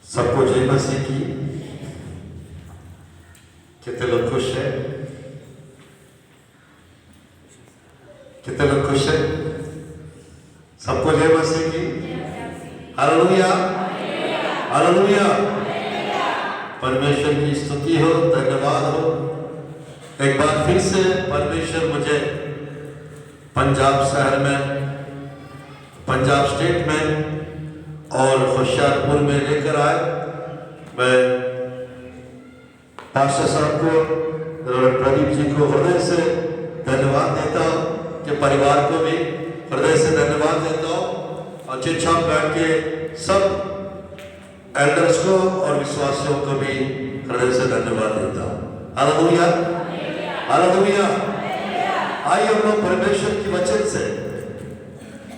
सबको जय मसीह की। कितने लोग खुश हैं? कितने लोग खुश हैं? सबको जय मसीह की। Hallelujah, hallelujah. परमेश्वर की स्तुति हो, धन्यवाद हो। एक बार फिर से परमेश्वर मुझे पंजाब शहर में, पंजाब स्टेट में और होशियारपुर में लेकर आए। मैं पास्टर साहब को, प्रदीप जी को हृदय से धन्यवाद देता हूँ, कि परिवार को भी हृदय से धन्यवाद देता हूँ, और चिट्ठा बैठ के सब एल्डर्स को और विश्वासियों को भी हृदय से धन्यवाद देता हूँ। Hallelujah, hallelujah. आइए हम लोग परमेश्वर की वचन से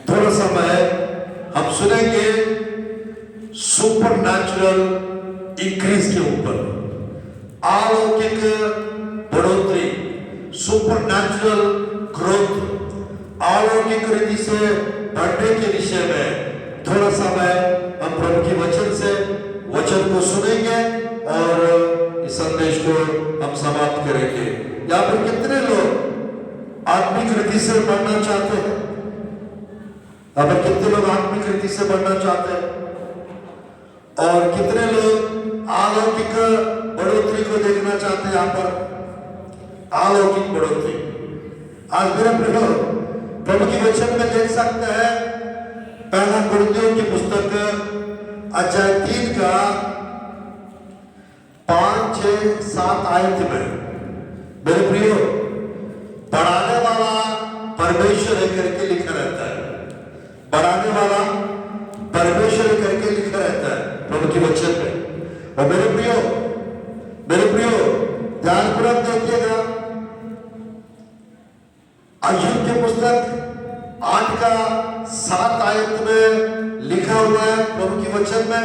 थोड़ा समय हम सुनेंगे सुपर नेचुरल इंक्रीज के ऊपर, अलौकिक बढ़ोतरी, सुपर नेचुरल ग्रोथ, अलौकिक रीति से बढ़ने के विषय में थोड़ा समय हम प्रभु की वचन से वचन को सुनेंगे और इस संदेश को हम समाप्त करेंगे। यहाँ पर कितने लोग आत्मिक रीति से बढ़ना चाहते हैं? अब कितने लोग आत्मिक रीति से बढ़ना चाहते हैं? और कितने लोग अलौकिक बढ़ोतरी को देखना चाहते हैं? यहाँ पर अलौकिक बढ़ोतरी। आज मेरे प्रियो प्रभु की वचन में देख सकते हैं, पहला कुरिन्थियों की पुस्तक अध्याय 3 का 5, 6, 7 आयत में, मेरे प्रियो, बढ़ाने वाला परमेश्वर है करके लिखा रहता है। बढ़ाने वाला परमेश्वर करके लिखा रहता है प्रभु की वचन में। और मेरे प्रियो ध्यानपूर्वक देखिएगा, अय्यूब की पुस्तक 8 का 7 आयत में लिखा हुआ है प्रभु की वचन में,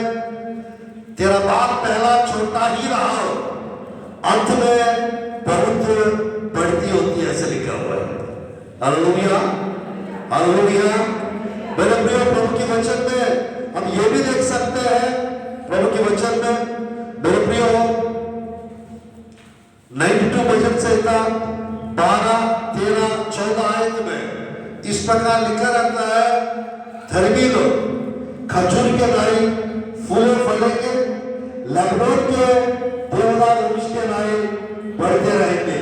तेरा बाप पहला छोटा ही रहा हो, अंत में बहुत बढ़ती होती है, ऐसे लिखा हुआ है। Hallelujah, hallelujah. मेरे प्रिय प्रभु की वचन में हम ये भी देख सकते हैं, प्रभु की वचन में मेरे प्रियो 92 भजन संहिता 12, 13, 14 आयत में इस प्रकार लिखा रहता है, धर्मी लोग खजूर के नाई फूले फलेंगे, लबनोन के फूलदार वृक्ष के नाई बढ़ते रहेंगे,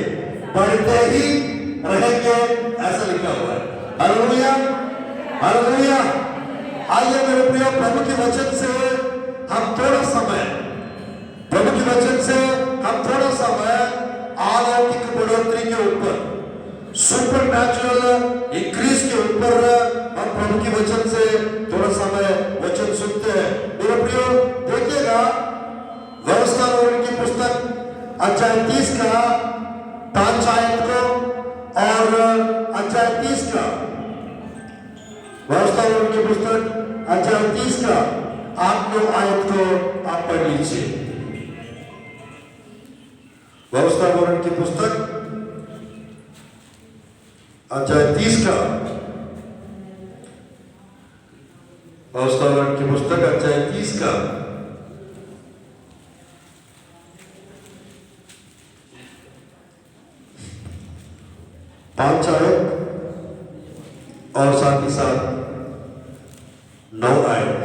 बढ़ते ही रहेंगे, ऐसा लिखा हुआ है। Hallelujah, hallelujah. आइए मेरे प्रिय प्रभु के वचन से हम थोड़ा समय, प्रभु के वचन से हम थोड़ा समय अलौकिक बढ़ोतरी के ऊपर, सुपर नेचुरल इंक्रीज के ऊपर हम प्रभु के वचन से थोड़ा समय वचन सुनते हैं। मेरे प्रियो देखिएगा, व्यवस्था की पुस्तक अध्याय 30 का 5 आयत को और अध्याय 30 का, व्यवस्था की पुस्तक अध्याय 30 का 8-9 आयत को आप पढ़ लीजिए। व्यवस्था की पुस्तक अध्याय 30 का, व्यवस्था की पुस्तक अध्याय 30 का 5 आयत और साथ ही साथ 9 आयत।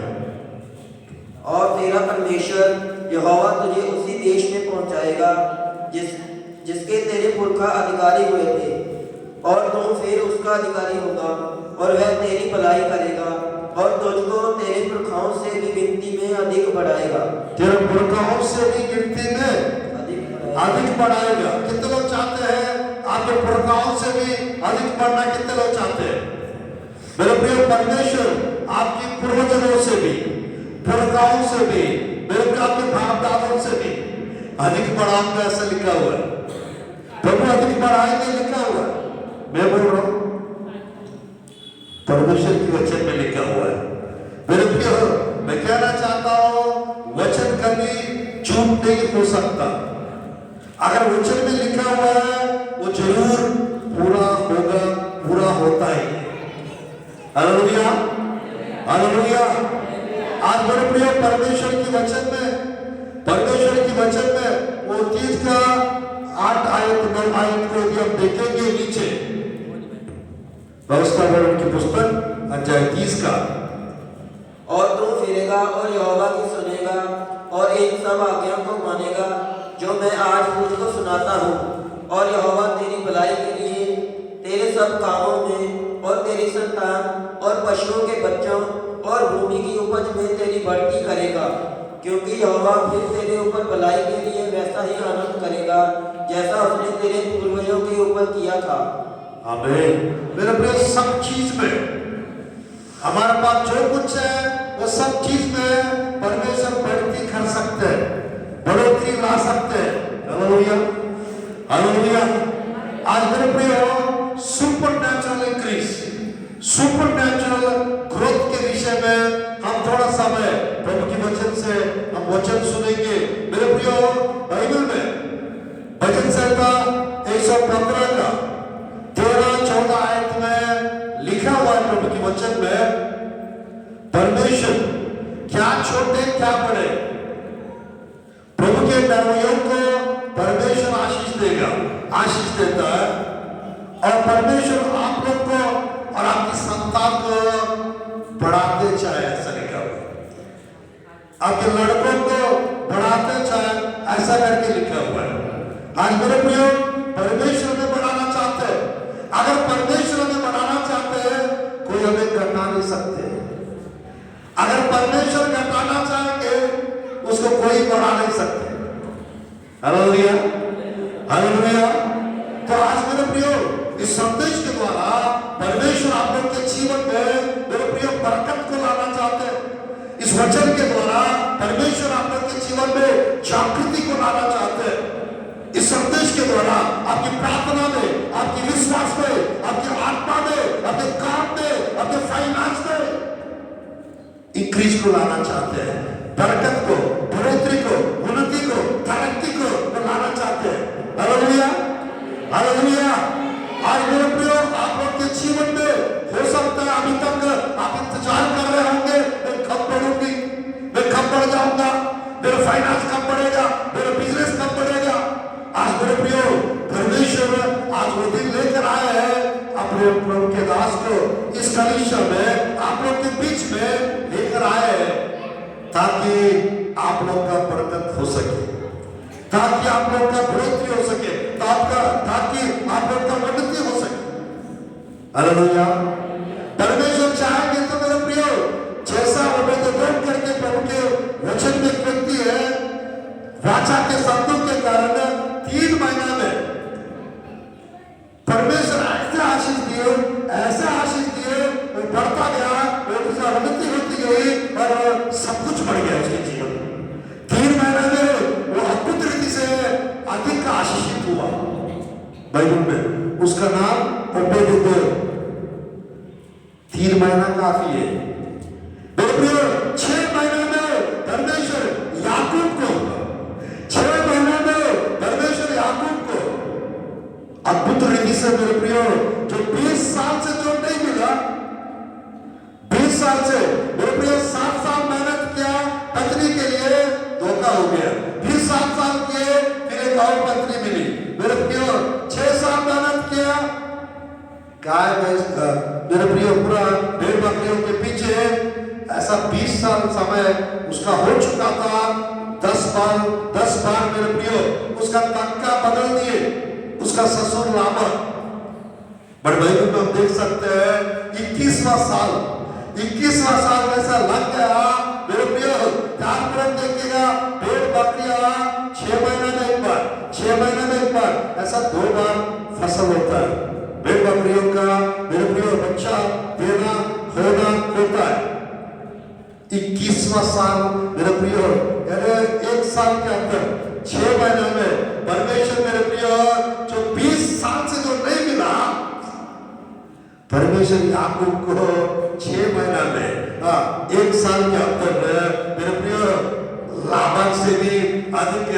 और तेरा परमेश्वर यहोवा तुझे उसी देश में पहुंचाएगा जिसके तेरे पुरखा अधिकारी हुए थे, और तू फिर उसका अधिकारी होगा, और वह तेरी भलाई करेगा और तुझको तेरे पुरखाओं से भी गिनती में अधिक बढ़ाएगा। तेरे पुरखाओं से भी गिनती में अधिक बढ़ाएगा। कितने लोग चाहते हैं आपके पुरखाओं से भी अधिक बढ़ना? कितने लोग चाहते हैं? मेरे प्रिय परमेश्वर आपकी पूर्वजों से भी, पुरखाओं से भी, मेरे प्रिय आपके बाप दादों से भी अधिक बढ़ाऊंगा, ऐसा लिखा हुआ है। प्रभु अधिक बढ़ाएंगे लिखा हुआ है। मैं बोल रहा हूं, परमेश्वर की वचन में लिखा हुआ है। मेरे प्रिय, मैं कहना चाहता हूं, वचन कभी झूठ नहीं हो सकता। अगर वचन में लिखा हुआ है वो जरूर पूरा होगा, पूरा होता है। Hallelujah, hallelujah. आज मेरे प्रिय परमेश्वर की वचन में वो 30 का 8 आयत 9 आयत को यदि हम देखेंगे नीचे व्यवस्था वर्णन की पुस्तक अध्याय 30 का। और तू फिरेगा और यहोवा की सुनेगा और इन सब आज्ञाओं को मानेगा जो मैं आज तुझको सुनाता हूँ, और यहोवा तेरी भलाई के लिए तेरे सब कामों में और तेरी संतान और पशुओं के बच्चों और भूमि की उपज में तेरी बढ़ती करेगा, क्योंकि यहोवा फिर तेरे ऊपर भलाई के लिए वैसा ही आनंद करेगा जैसा उसने तेरे पूर्वजों के ऊपर किया था। आमीन। मेरे प्रिय, सब चीज में हमारे पास जो कुछ है वो सब चीज में परमेश्वर बढ़ती कर सकते हैं, बढ़ोतरी ला सकते हैं। Hallelujah, hallelujah. आज मेरे प्रिय सुपरनैचुरल इंक्रीज, सुपरनैचुरल ग्रोथ के विषय में हम थोड़ा समय प्रभु की वचन से हम वचन सुनेंगे। मेरे प्रियो, बाइबल में भजन संहिता 115 का 13-14 आयत में लिखा हुआ है प्रभु की वचन में, परमेश्वर क्या छोटे क्या बड़े प्रभु के निर्णयों को परमेश्वर आशीष देगा, आशीष देता है। और परमेश्वर आप लोग को और आपकी संतान को बढ़ाते चाहे, ऐसा लिखा हुआ, आपके लड़कों को बढ़ाते चाहे, ऐसा करके लिखा हुआ है। आज मेरे प्रियो, परमेश्वर में बढ़ाना चाहते हैं। अगर परमेश्वर में बढ़ाना चाहते हैं, कोई हमें घटा नहीं सकते। अगर परमेश्वर घटाना चाहेंगे, उसको कोई बढ़ा नहीं सकते। Hallelujah, hallelujah. तो आज मेरे प्रियो, इस संदेश के द्वारा परमेश्वर आप लोग के जीवन में मेरे प्रियो बरकत को लाना चाहते हैं। इस वचन के द्वारा परमेश्वर आप लोग के जीवन में जागृति को लाना चाहते हैं। इस संदेश के द्वारा आपकी प्रार्थना में, आपकी विश्वास में, आपकी आत्मा में, आपके काम में, आपके फाइनेंस में इंक्रीज को लाना चाहते हैं, बरकत को, बढ़ोतरी को, उन्नति को, तरक्की को लाना चाहते हैं। Hallelujah, hallelujah. आज मेरे प्रियो, आप लोग के जीवन में हो सकता है अभी तक आप इंतजार कर रहे होंगे, मैं कब बढ़ूंगी, मैं कब बढ़ जाऊंगा, मेरा फाइनेंस कब बढ़ेगा, मेरा बिजनेस कब बढ़ेगा। आज मेरे प्रियो, परमेश्वर आज वो दिन लेकर आए हैं अपने प्रभु के दास को इस कलीसिया में आप लोग के बीच में लेकर आए हैं, ताकि आप लोग का बरकत हो सके, ताकि आप लोग का बढ़ोतरी हो सके, ताकि आप लोग का उन्नति हो सके। हालेलुया। परमेश्वर चाहेंगे तो मेरे प्रियो, जैसा ओबेदेदोम करके प्रभु के वचन में व्यक्ति है, वाचा के संतों के कारण 3 महीना में परमेश्वर ऐसे आशीष दिए, ऐसे आशीष दिए, वो बढ़ता गया, वो उन्नति होती गई और सब कुछ बढ़ गया उसके जीवन में। 3 महीने में वो अद्भुत रीति से अधिक आशीषित हुआ। बाइबल में उसका नाम ओबेदेदोम। 3 महीना काफी है। 6 महीने में परमेश्वर याकूब को, 6 महीने में परमेश्वर याकूब को अद्भुत रीति से मेरे प्रियो, जो 20 साल से जो नहीं मिला, 20 साल से मेरे प्रियो 7 साल मेहनत किया पत्नी के लिए, धोखा हो गया। 20 साल किए, फिर एक और पत्नी मिली। मेरे प्रियो 6 साल मेहनत किया, गाय भैंस मेरे प्रियो पूरा भेड़ बकरियों के पीछे, ऐसा 20 साल समय उसका हो चुका था। 10 बार मेरे प्रियो उसका तनख्वाह बदल दिए, उसका ससुर लामक। बड़े बाइबल में हम देख सकते हैं 21वां साल ऐसा लग गया मेरे प्रियो। ध्यान पूर्वक देखिएगा, भेड़ बकरियां 6 महीने में एक बार, 6 महीने में एक बार, ऐसा 2 बार फसल होता है। भेड़ बकरियों का मेरे प्रियो बच्चा देना होना होता है। 21वां साल मेरे प्रियो, यानी 1 साल के अंदर 6 महीने में परमेश्वर मेरे प्रियो जो 20 साल से जो नहीं मिला, परमेश्वर याकूब को 6 महीना में 1 साल के अंदर मेरे प्रियो लाभांश से भी अधिक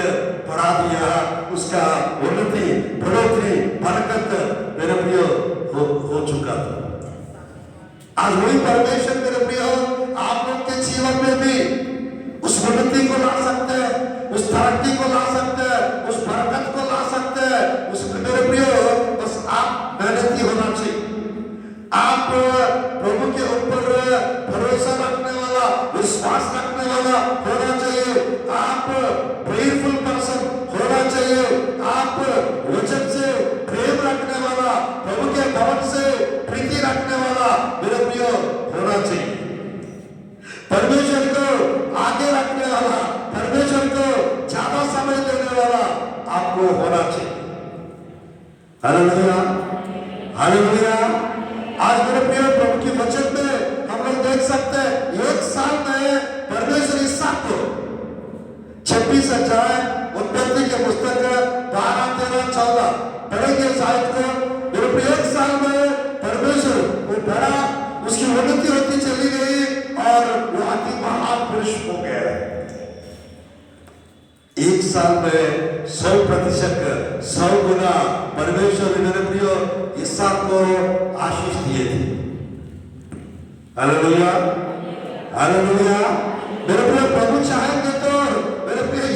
बढ़ा दिया। उसका उन्नति, बढ़ोतरी, बरकत मेरे प्रियो हो चुका था। आज वही परमेश्वर मेरे प्रियो आप लोग के जीवन में भी तरक्की को ला सकते हैं, उस बरकत को ला सकते हैं। उसमें मेरे प्रियो बस आप मेहनती होना चाहिए। आप प्रभु के ऊपर भरोसा रखने वाला, विश्वास रखने वाला होना चाहिए। आप प्रेयरफुल पर्सन होना चाहिए। आप वचन से प्रेम रखने वाला, प्रभु के भवन से प्रीति रखने वाला मेरे प्रियो होना चाहिए। परमेश्वर को आगे रखने वाला, परमेश्वर को ज्यादा समय देने वाला आपको होना चाहिए। Hallelujah, hallelujah. आज मेरे प्रिय प्रभु के वचन में हम लोग देख सकते हैं 1 साल में परमेश्वर इसहाक को 26 अध्याय उत्पत्ति के पुस्तक 12, 13, 14 पढ़ेंगे शायद को। मेरे प्रिय 1 साल में परमेश्वर वो बड़ा, उसकी उन्नति होती चली गई और वो अति महापुरुष हो गया। 1 साल में 100%, 100 गुना परमेश्वर ने मेरे प्रियो इसहाक को आशीष दिए थे। Hallelujah, hallelujah. मेरे प्रियो प्रभु चाहेंगे तो मेरे प्रियो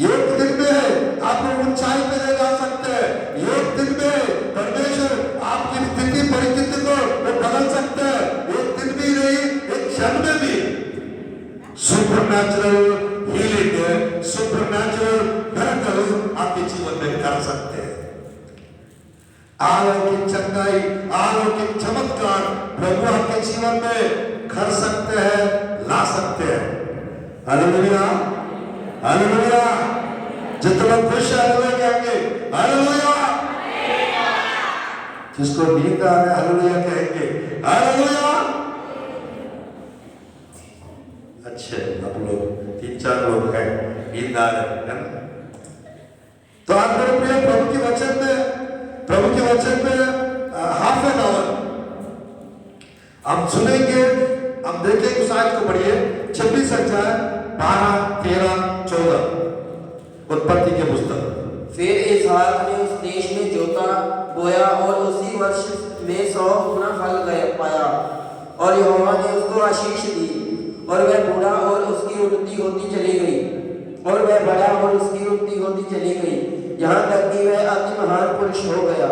एक दिन में आपको ऊंचाई पे ले जा सकते हैं। एक दिन में परमेश्वर आपकी स्थिति परिस्थिति को वो बदल सकते हैं। एक दिन भी नहीं, एक क्षण में भी सुपरनैचुरल हीलिंग, सुपरनैचुरल मिरेकल आपके जीवन में कर सकते हैं। अलौकिक चंगाई, अलौकिक चमत्कार प्रभु आपके जीवन में कर सकते हैं, ला सकते हैं। Hallelujah, hallelujah. जितना खुश है हालेलुया कहेंगे, हालेलुया। जिसको नींद आ रहा है हालेलुया कहेंगे, हालेलुया। अच्छे आप लोग 3-4 लोग हैं, नींद आ रहे हैं ना। तो आज मेरे प्रिय प्रभु के वचन में हाफ एन आवर हम सुनेंगे, हम देखेंगे। उस आयत को पढ़िए, 26 अध्याय 12, 13, 14 उत्पत्ति के पुस्तक। फिर इसहाक ने उस देश में जोता बोया और उसी वर्ष में 100 गुना फल पाया। और यहोवा ने उसको आशीष दी और वह बूढ़ा और उसकी उन्नति होती चली गई, और वह बड़ा और उसकी उन्नति होती चली गई, यहाँ तक कि वह अति महान पुरुष हो गया।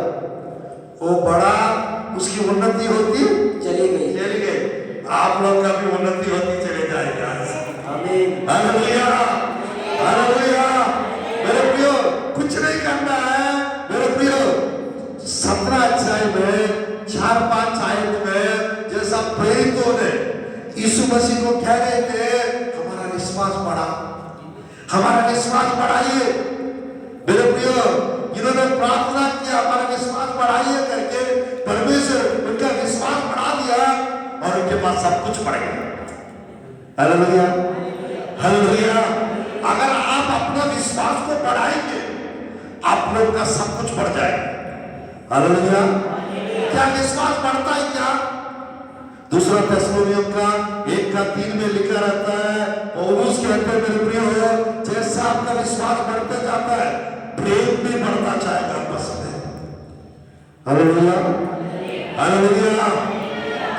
वो बड़ा, उसकी उन्नति होती चली गई। आप लोग का भी उन्नति होती चले जाएगा। आमीन, हालेलुया, हालेलुया। मेरे प्रियो कुछ नहीं करना है। मेरे प्रियो 17 अध्याय में 4-5 आयत में जैसा प्रेरितों ने यीशु मसीह को कह रहे थे, हमारा विश्वास बढ़ा, हमारा विश्वास बढ़ाइए। मेरे प्रियो इन्होंने प्रार्थना किया, हमारा विश्वास बढ़ाइए करके परमेश्वर उनका विश्वास बढ़ा दिया और उनके पास सब कुछ बढ़ गया। Hallelujah, hallelujah. अगर आप अपना विश्वास को बढ़ाएंगे, आप लोग का सब कुछ बढ़ जाएगा। हालेलुया। क्या विश्वास बढ़ता है क्या? दूसरा थिस्सलुनीयों का 1:3 में लिखा रहता है, पौलुस कहते हैं मेरे प्रियो, जैसा आपका विश्वास बढ़ते जाता है, प्रेम भी बढ़ता जाएगा आपस में। Hallelujah, hallelujah.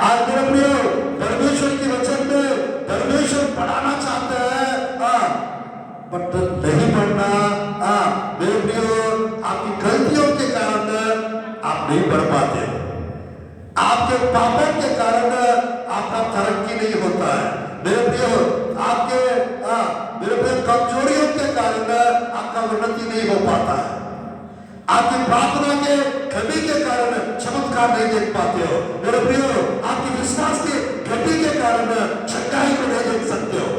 आज मेरे प्रियो परमेश्वर के वचन में परमेश्वर बढ़ाना चाहते हैं, बट नहीं बढ़ना। मेरे प्रियो आपकी गलतियों के कारण आप नहीं बढ़ पाते, आपके पापों के कारण आपका तरक्की नहीं होता है। मेरे प्रियो आपके मेरे प्रियो कमजोरियों के कारण आपका उन्नति नहीं हो पाता है। आपकी प्रार्थना के कमी के कारण चमत्कार नहीं देख पाते हो। मेरे प्रियो आपके विश्वास की कमी के कारण चंगाई को नहीं देख सकते हो।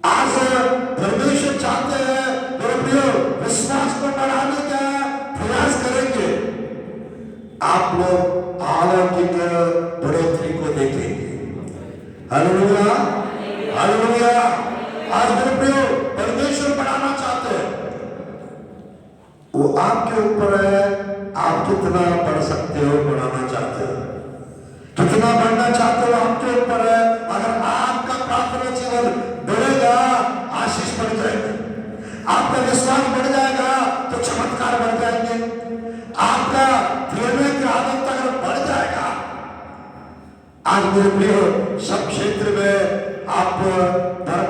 आज परमेश्वर चाहते हैं मेरे प्रियो विश्वास को बढ़ाने का प्रयास करेंगे, आप लोग अलौकिक बढ़ोतरी को देखेंगे। Hallelujah, hallelujah. आज मेरे प्रियो परमेश्वर बढ़ाना चाहते हैं, वो आपके ऊपर है। आप कितना बढ़ सकते हो, बढ़ाना चाहते हो, कितना बढ़ना चाहते हो आपके ऊपर है। अगर आपका प्रार्थना जीवन बढ़ेगा, आशीष बढ़ जाएगी। आपका विश्वास बढ़ जाएगा तो चमत्कार बढ़ जाएंगे। आपका देने की आदत अगर बढ़ जाएगा, आज मेरे प्रियो सब क्षेत्र में आप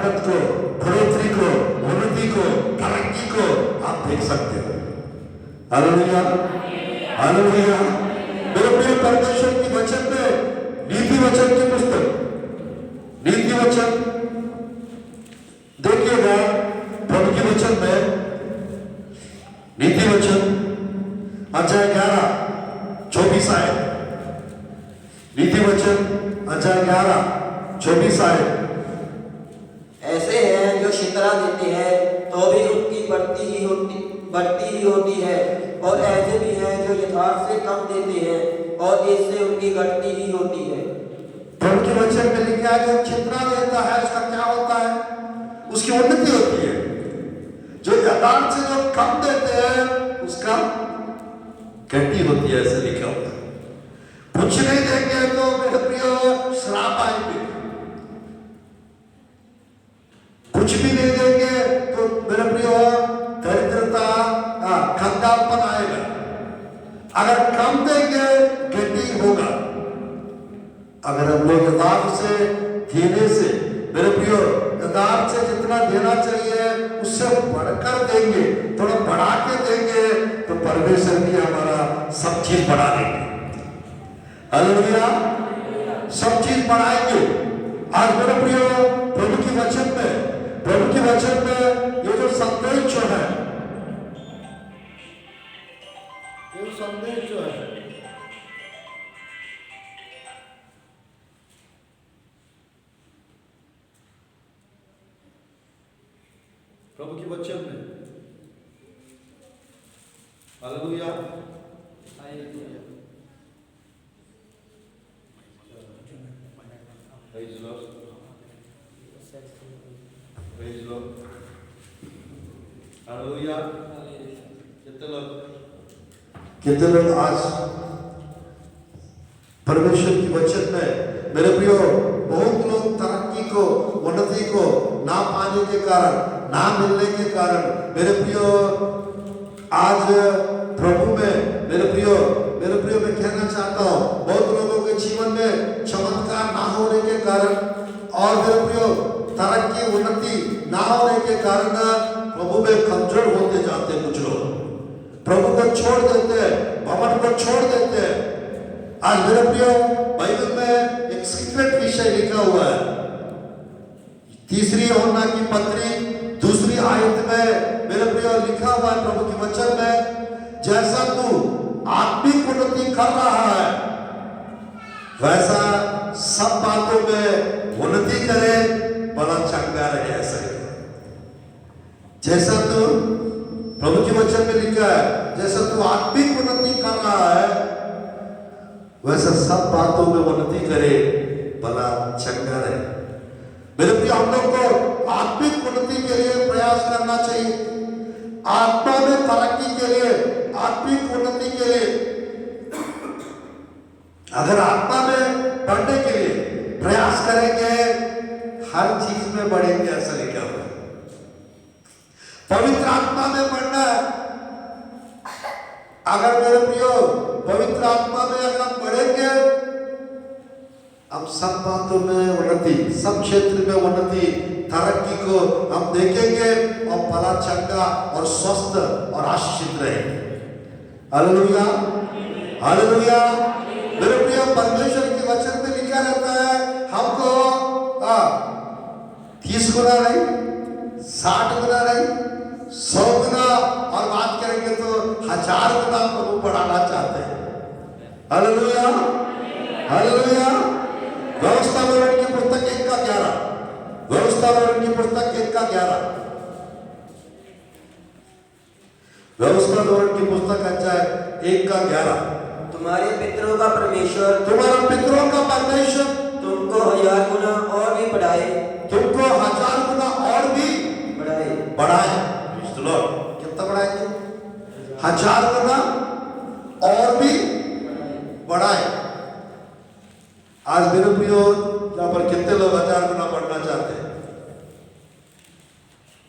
बरकत को, बढ़ोतरी को, उन्नति को, तरक्की को आप देख सकते हो। Hallelujah, hallelujah. मेरे प्रिय परमेश्वर की वचन में नीति वचन की पुस्तक, नीति वचन देखिएगा प्रभु के वचन में, नीति वचन अध्याय 11-24 आयत। नीति वचन अध्याय 11-24 आयत। ऐसे हैं जो शितरा देते हैं तो भी उनकी बढ़ती ही होती है, और ऐसे भी हैं जो यथार्थ से कम देते हैं और इससे उनकी घटती ही होती है। प्रभु के वचन में लिखा है जो छितरा देता है उसका क्या होता है? उसकी उन्नति होती है। जो यथार्थ से जो कम देते हैं उसका घटी होती है, ऐसे लिखा हुआ है। कुछ नहीं देंगे तो मेरे प्रिय श्राप आएंगे, कुछ भी नहीं देंगे तो मेरे प्रिय दरिद्रता, कंगालपन आएगा। अगर कम देंगे घटी होगा। अगर हम लोग यथार्थ से देने से, मेरे प्रियो यथार्थ से जितना देना चाहिए उससे बढ़कर देंगे, थोड़ा बढ़ा के देंगे तो परमेश्वर भी हमारा सब चीज बढ़ा देंगे। हालेलुया, सब चीज बढ़ाएंगे। आज मेरे प्रियो प्रभु के वचन में ये जो संदेश जो है, ये संदेश जो है, प्रभु के वचन में, hallelujah, praise Lord, praise Lord, hallelujah. कितने लोग आज परमेश्वर की वचन में, मेरे प्रियो बहुत लोग तरक्की को, उन्नति को ना पाने के कारण, ना मिलने के कारण, मेरे प्रियो आज प्रभु में, मेरे प्रियो मैं कहना चाहता हूँ, बहुत लोगों के जीवन में चमत्कार ना होने के कारण और मेरे प्रियो तरक्की उन्नति ना होने के कारण प्रभु में कमजोर होते जाते कुछ लोग, प्रभु को छोड़ देते हैं, भवन को छोड़ देते हैं। आज मेरे प्रियो बाइबल में एक सीक्रेट विषय लिखा हुआ है, 3 यूहन्ना की पत्री 2 आयत में मेरे प्रियो लिखा हुआ है प्रभु के वचन में, जैसा तू आत्मिक उन्नति कर रहा है वैसा सब बातों में उन्नति करे, बड़ा चंगा रहे। ऐसा जैसा तू प्रभु के वचन में लिखा है, जैसा तू आत्मिक उन्नति कर रहा है वैसा सब बातों में उन्नति करे, भला चंगा रहे। मेरे प्रिय हम लोग को आत्मिक उन्नति के लिए प्रयास करना चाहिए, आत्मा में तरक्की के लिए, आत्मिक उन्नति के लिए। अगर आत्मा में बढ़ने के लिए प्रयास करेंगे हर चीज में बढ़ेंगे, ऐसा लिखा हुआ है। पवित्र आत्मा में बढ़ना, अगर मेरे प्रियो पवित्र आत्मा में अगर हम बढ़ेंगे, हम सब बातों में उन्नति, सब क्षेत्र में उन्नति, तरक्की को हम देखेंगे और भला चंगा और स्वस्थ और आशीषित रहेंगे। Hallelujah, hallelujah. मेरे प्रिय परमेश्वर के वचन में लिखा रहता है हमको 30 गुना नहीं, 60 गुना नहीं, 100 गुना, और बात करेंगे तो 1000 गुना प्रभु बढ़ाना चाहते हैं। Hallelujah, hallelujah. व्यवस्था विवरण की पुस्तक 1:11, व्यवस्था विवरण की पुस्तक 1:11, व्यवस्था विवरण की पुस्तक अध्याय 1:11। तुम्हारे पितरों का परमेश्वर, तुम्हारा पितरों का परमेश्वर तुमको 1000 गुना और भी बढ़ाए, तुमको 1000 गुना और भी बढ़ाए। कितना बढ़ाएंगे? 1000 गुना और भी बढ़ाए। आज मेरे प्रियो यहाँ पर कितने लोग 1000 गुना बढ़ना चाहते हैं?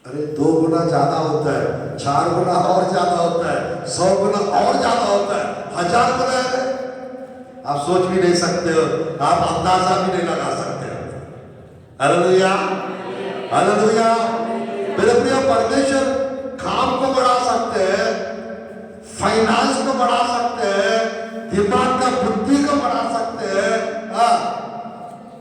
अरे 2 गुना ज्यादा होता है, 4 गुना और ज्यादा होता है, 100 गुना और ज्यादा होता है, 1000 गुना है। आप सोच भी नहीं सकते हो, आप अंदाजा भी नहीं लगा सकते हो। Hallelujah, hallelujah. मेरे प्रिय, परमेश्वर काम को बढ़ा सकते हैं, फाइनेंस को बढ़ा सकते हैं, दिमाग का बुद्धि को बढ़ा सकते हैं। हाँ,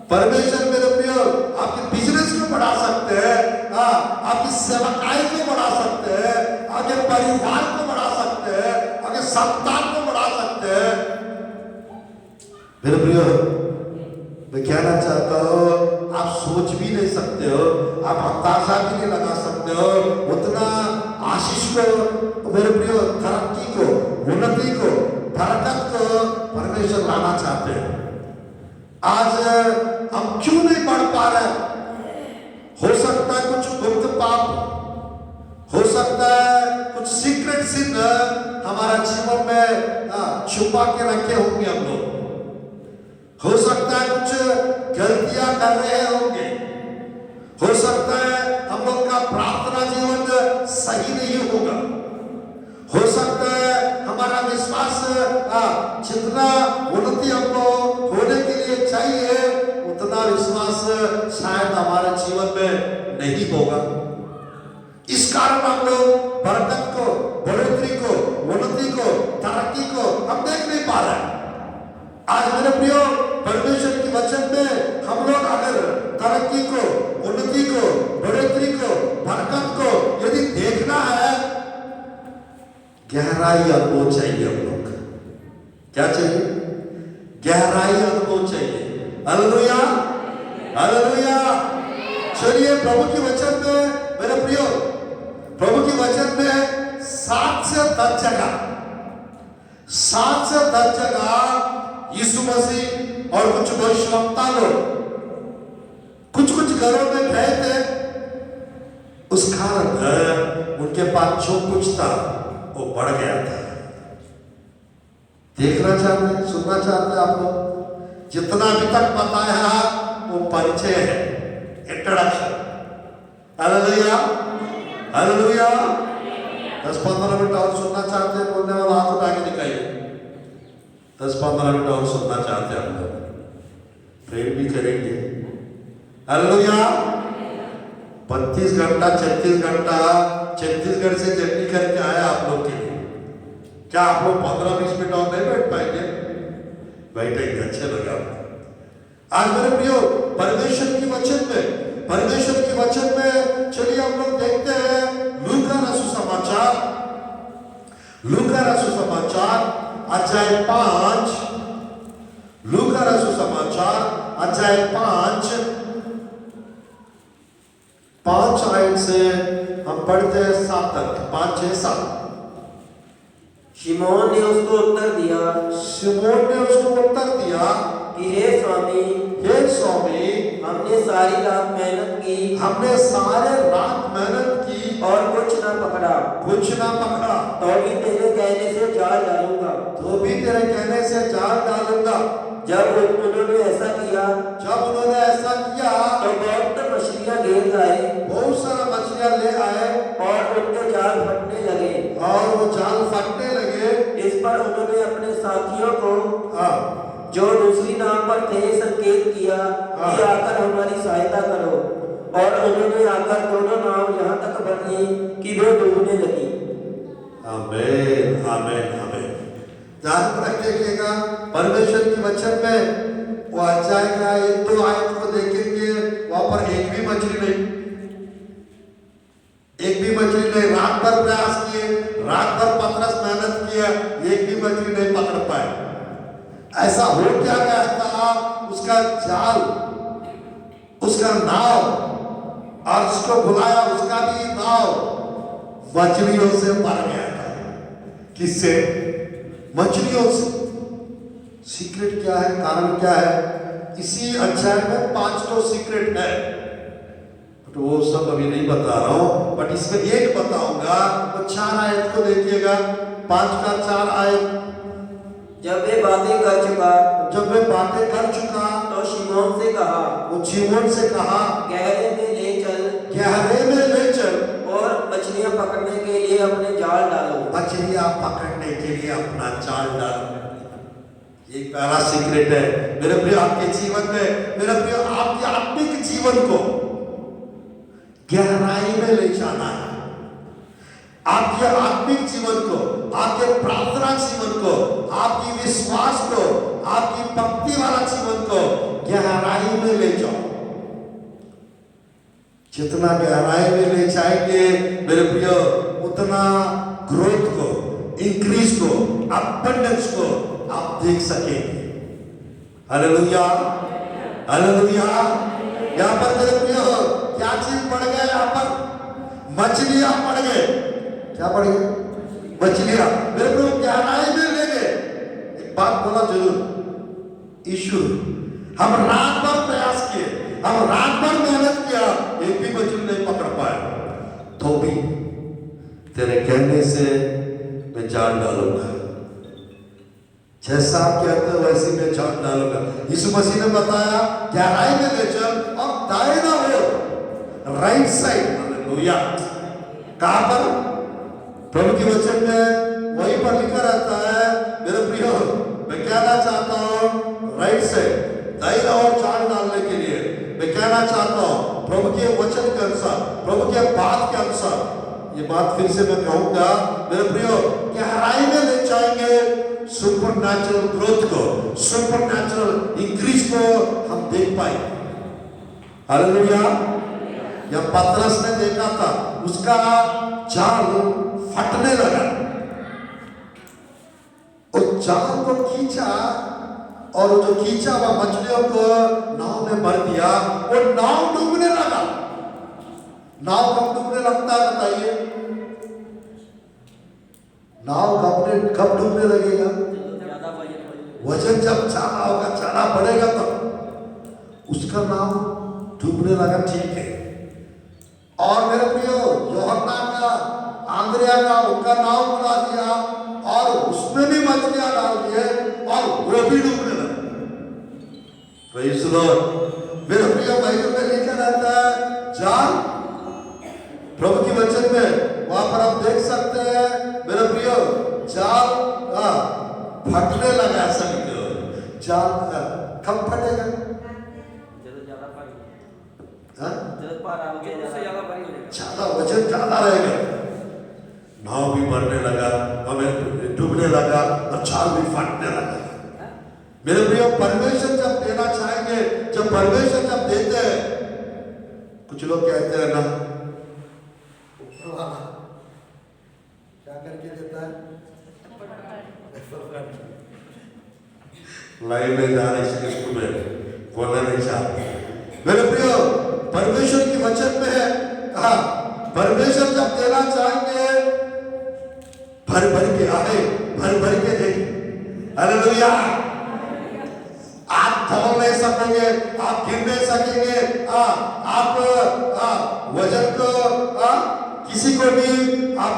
परमेश्वर मेरे प्रिय आपके बिजनेस को बढ़ा सकते हैं। हाँ, आपकी सेवकाई को बढ़ा सकते हैं, आपके परिवार को बढ़ा सकते हैं, आपके संतान को बढ़ा सकते हैं। मेरे प्रिय, मैं कहना चाहता हूँ, आप सोच भी नहीं सकते हो, आप अंदाजा भी नहीं लगा सकते हो, उतना आशीष को, मेरे प्रिय, तरक्की को, उन्नति को, बरकत को परमेश्वर लाना चाहते हैं। आज हम क्यों नहीं बढ़ पा रहे? हो सकता है कुछ गुप्त पाप, हो सकता है कुछ सीक्रेट सिन हमारा जीवन में छुपा के रखे होंगे हम लोग। हो सकता है कुछ गलतियां कर रहे होंगे। हो सकता है हम लोग का प्रार्थना जीवन सही नहीं होगा। हो सकता है हमारा विश्वास जितना उन्नति हमको होने के लिए चाहिए उतना विश्वास शायद हमारे जीवन में नहीं होगा। इस कारण हम लोग बरकत को, बढ़ोतरी को, उन्नति को, तरक्की को हम देख नहीं पा रहे। आज मेरे प्रियो, परमेश्वर के वचन में हम लोग अगर तरक्की को, उन्नति को, बढ़ोतरी को, बरकत को यदि देखना है, गहराई अनुभव चाहिए। हम लोग क्या चाहिए? गहराई अनुभव चाहिए। Hallelujah, hallelujah. चलिए प्रभु के वचन में, मेरे प्रियो, प्रभु के वचन में 7 से 10 जगह, 7 से 10 जगह यीशु मसीह और कुछ भविष्यवक्ता लोग कुछ घरों में गए थे। उस कारण उनके पास जो कुछ था वो बढ़ गया था। देखना चाहते हैं, सुनना चाहते हैं आप लोग? जितना अभी तक बताया वो परिचय है, इंट्रोडक्शन। Hallelujah, hallelujah. 10-15 मिनट और सुनना चाहते हैं? बोलने वाला हाथ उठा के दिखाइए। 10-15 मिनट और सुनना चाहते हैं हम लोग, प्रेयर भी करेंगे। हालेलुया। 35 घंटा 36 घंटा छत्तीसगढ़ से जर्नी करके आया आप लोग के लिए। क्या आप लोग 15-20 मिनट और नहीं बैठ पाएंगे? बैठेंगे, अच्छे लगा। आज मेरे प्रियो, परमेश्वर की वचन में, परमेश्वर की वचन में चलिए हम लोग देखते हैं लूका रसू समाचार, लूका रसू समाचार अध्याय 5, लूका रसू समाचार अध्याय 5 आयत से हम पढ़ते हैं 7 तक, 5, 6, 7। शिमोन ने उसको उत्तर दिया, शिमोन ने उसको उत्तर दिया कि हे स्वामी, हे स्वामी, हमने सारी रात मेहनत की, हमने सारे रात मेहनत की और कुछ न पकड़ा, कुछ ना पकड़ा, तो भी तेरे कहने से जाल डालूंगा, तो भी तेरे कहने से जाल डालूंगा। जब उन्होंने ऐसा किया, जब उन्होंने ऐसा किया तो बहुत मछलियां घेर लाए, बहुत सारा मछलियां ले आए और उनके जाल फटने लगे, और वो जाल फटने लगे। इस पर उन्होंने अपने साथियों को, हाँ, जो दूसरी नाव पर थे, संकेत किया कि आकर हमारी सहायता करो, और उन्होंने आकर दोनों नाव यहाँ तक भर ली कि वे डूबने लगी। आमीन, आमीन, आमीन। ध्यान में रखिएगा, परमेश्वर के वचन में वो अध्याय का 1-2 आयत को देखेंगे, वहां पर एक भी मछली नहीं, एक भी मछली नहीं। रात भर प्रयास किए, रात भर पतरस मेहनत किया, एक भी मछली नहीं पकड़ पाए। ऐसा हो क्या गया था? उसका जाल, उसका नाव, और जिसको बुलाया उसका भी नाव मछलियों से भर गया था। किससे? मछलियों से। सीक्रेट क्या है? कारण क्या है? इसी अध्याय में 5 तो सीक्रेट है, तो वो सब अभी नहीं बता रहा हूं, बट इसमें एक बताऊंगा। तो 4 आयत को देखिएगा, 5 का 4 आयत। जब वे बातें कर चुका, जब वे बातें कर चुका, तो शिमोन से कहा, वो शिमोन से कहा, गहरे में ले चल, गहरे में ले चल, और मछलियां पकड़ने के लिए अपने जाल डालो। मछलियां पकड़ने के लिए अपना जाल डालो। ये पहला सीक्रेट है मेरे प्रिय आपके जीवन में, मेरे प्रिय आपके आत्मिक जीवन को, गहराई में ले जाना है। आपके आत्मिक जीवन को, आपके प्रार्थना जीवन को, आपकी विश्वास को, आपकी भक्ति वाला जीवन को गहराई में ले जाओ। जितना गहराई में ले जाएंगे मेरे प्रियो, उतना ग्रोथ को, इंक्रीज को, अबंडेंस को आप देख सकेंगे। Hallelujah, hallelujah. यहाँ पर मेरे प्रियो क्या चीज बढ़ गया? यहाँ पर मछलियां बढ़ गए। क्या बढ़ गए? मछलियां। मेरे प्रियो गहराई में ले गए। एक बात बोला जरूर, यीशु हम रात भर प्रयास किए, हम रात भर मेहनत किया, एक भी मछली नहीं पकड़ पाए, तो भी तेरे कहने से मैं जान डालूंगा। जैसा आप कहते हो वैसे मैं जान डालूंगा। यीशु मसीह ने बताया गहराई में ले चल और दाहिना हो, राइट साइड। हालेलुया। कहां पर? प्रभु के वचन में वहीं पर लिखा रहता है मेरे प्रियो, मैं कहना चाहता हूं राइट साइड, दाहिना और जान डालने के लिए मैं कहना चाहता हूं प्रभु के वचन के अनुसार, प्रभु के बात के अनुसार। ये बात फिर से मैं कहूंगा मेरे प्रियो, गहराई में ले जाएंगे सुपर नेचुरल ग्रोथ को, सुपर नेचुरल इंक्रीज को हम देख पाएंगे। हालेलुया। या पतरस ने देखा था, उसका जाल फटने लगा, उस जाल को खींचा और जो खींचा हुआ मछलियों को नाव में भर दिया, वो नाव डूबने लगा। नाव कब डूबने लगता है बताइए? नाव कब डूबने लगेगा? वजन जब ज्यादा होगा, ज्यादा बढ़ेगा तब उसका नाव डूबने लगा। ठीक है। और मेरे प्रियो यूहन्ना का, आंद्रिया का, उनका नाव बुला दिया और उसमें भी मछलियां डाल दिए और वो भी डूबने लगा। Praise the Lord. मेरे प्रियो बाइबल में लिखा रहता है जाल, प्रभु के वचन में वहां पर आप देख सकते हैं मेरे प्रियो, जाल फटने लगा। ऐसा लिखो, जाल कब फटेगा? ज्यादा वजन ज्यादा रहेगा, नाव भी बढ़ने लगा, हमें डूबने लगा और जाल भी फटने लगा। मेरे प्रियो परमेश्वर जब देना चाहेंगे, जब परमेश्वर जब देते हैं, कुछ लोग कहते हैं ना क्या करके देता है, लाइन में जा रहे इसके में बोलना नहीं चाहते। मेरे प्रियो परमेश्वर की वचन में है कहा, परमेश्वर जब देना चाहेंगे भर भर के आए, भर भर के देंगे। हालेलुया। आप दौड़ नहीं सकेंगे, आप गिर नहीं सकेंगे, आप वजन को किसी को भी आप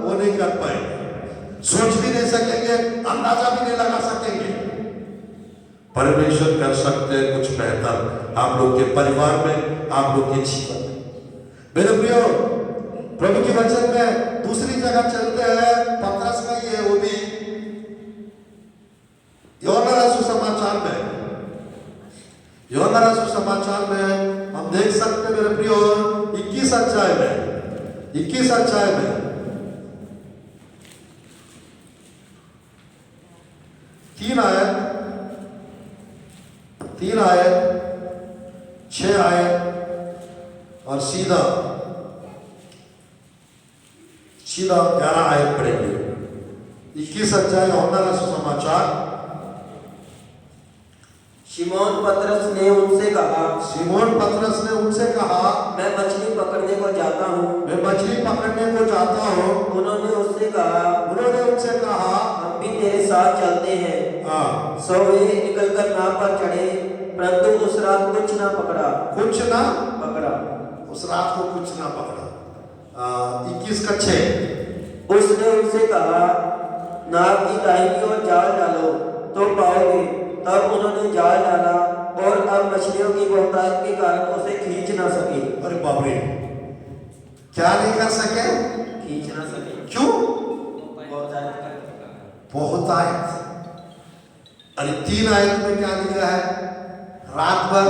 वो नहीं कर पाएंगे, सोच भी नहीं सकेंगे, अंदाजा भी नहीं लगा सकेंगे। परमेश्वर कर सकते हैं कुछ बेहतर आप लोग के परिवार में, आप लोग के जीवन में। मेरे प्रियो प्रभु के वचन में दूसरी जगह चलते हैं, पतरस का ये वो भी यूहन्ना सुसमाचार में, यूहन्ना सुसमाचार में हम देख सकते हैं मेरे प्रियो 21 अध्याय में, 21 अध्याय में 3 आयत, 6 आयत और सीधा 11 आयत पढ़ेंगे। 21 अध्याय यूहन्ना सुसमाचार। शिमोन पतरस ने उनसे कहा, शिमोन पतरस ने उनसे कहा, मैं मछली पकड़ने को जाता हूँ। मैं मछली पकड़ने को जाता हूँ। उन्होंने उनसे कहा, उन्होंने उनसे कहा, हम भी तेरे साथ चलते हैं। सो वे निकलकर नाव पर चढ़े, परंतु उस रात कुछ ना पकड़ा। कुछ ना पकड़ा। उस रात को कुछ ना पकड़ा। 21 का 6। उसने उनसे कहा, नाव की दाहिनी ओर जाल डालो तो पाओगे। तब उन्होंने जाल डाला और अब मछलियों की बहुतायत के कारण उसे खींच ना सके। अरे बाप रे, क्या नहीं कर सके? खींच ना सके। क्यों? बहुतायत। अरे 3 आयत में क्या लिखा है? रात भर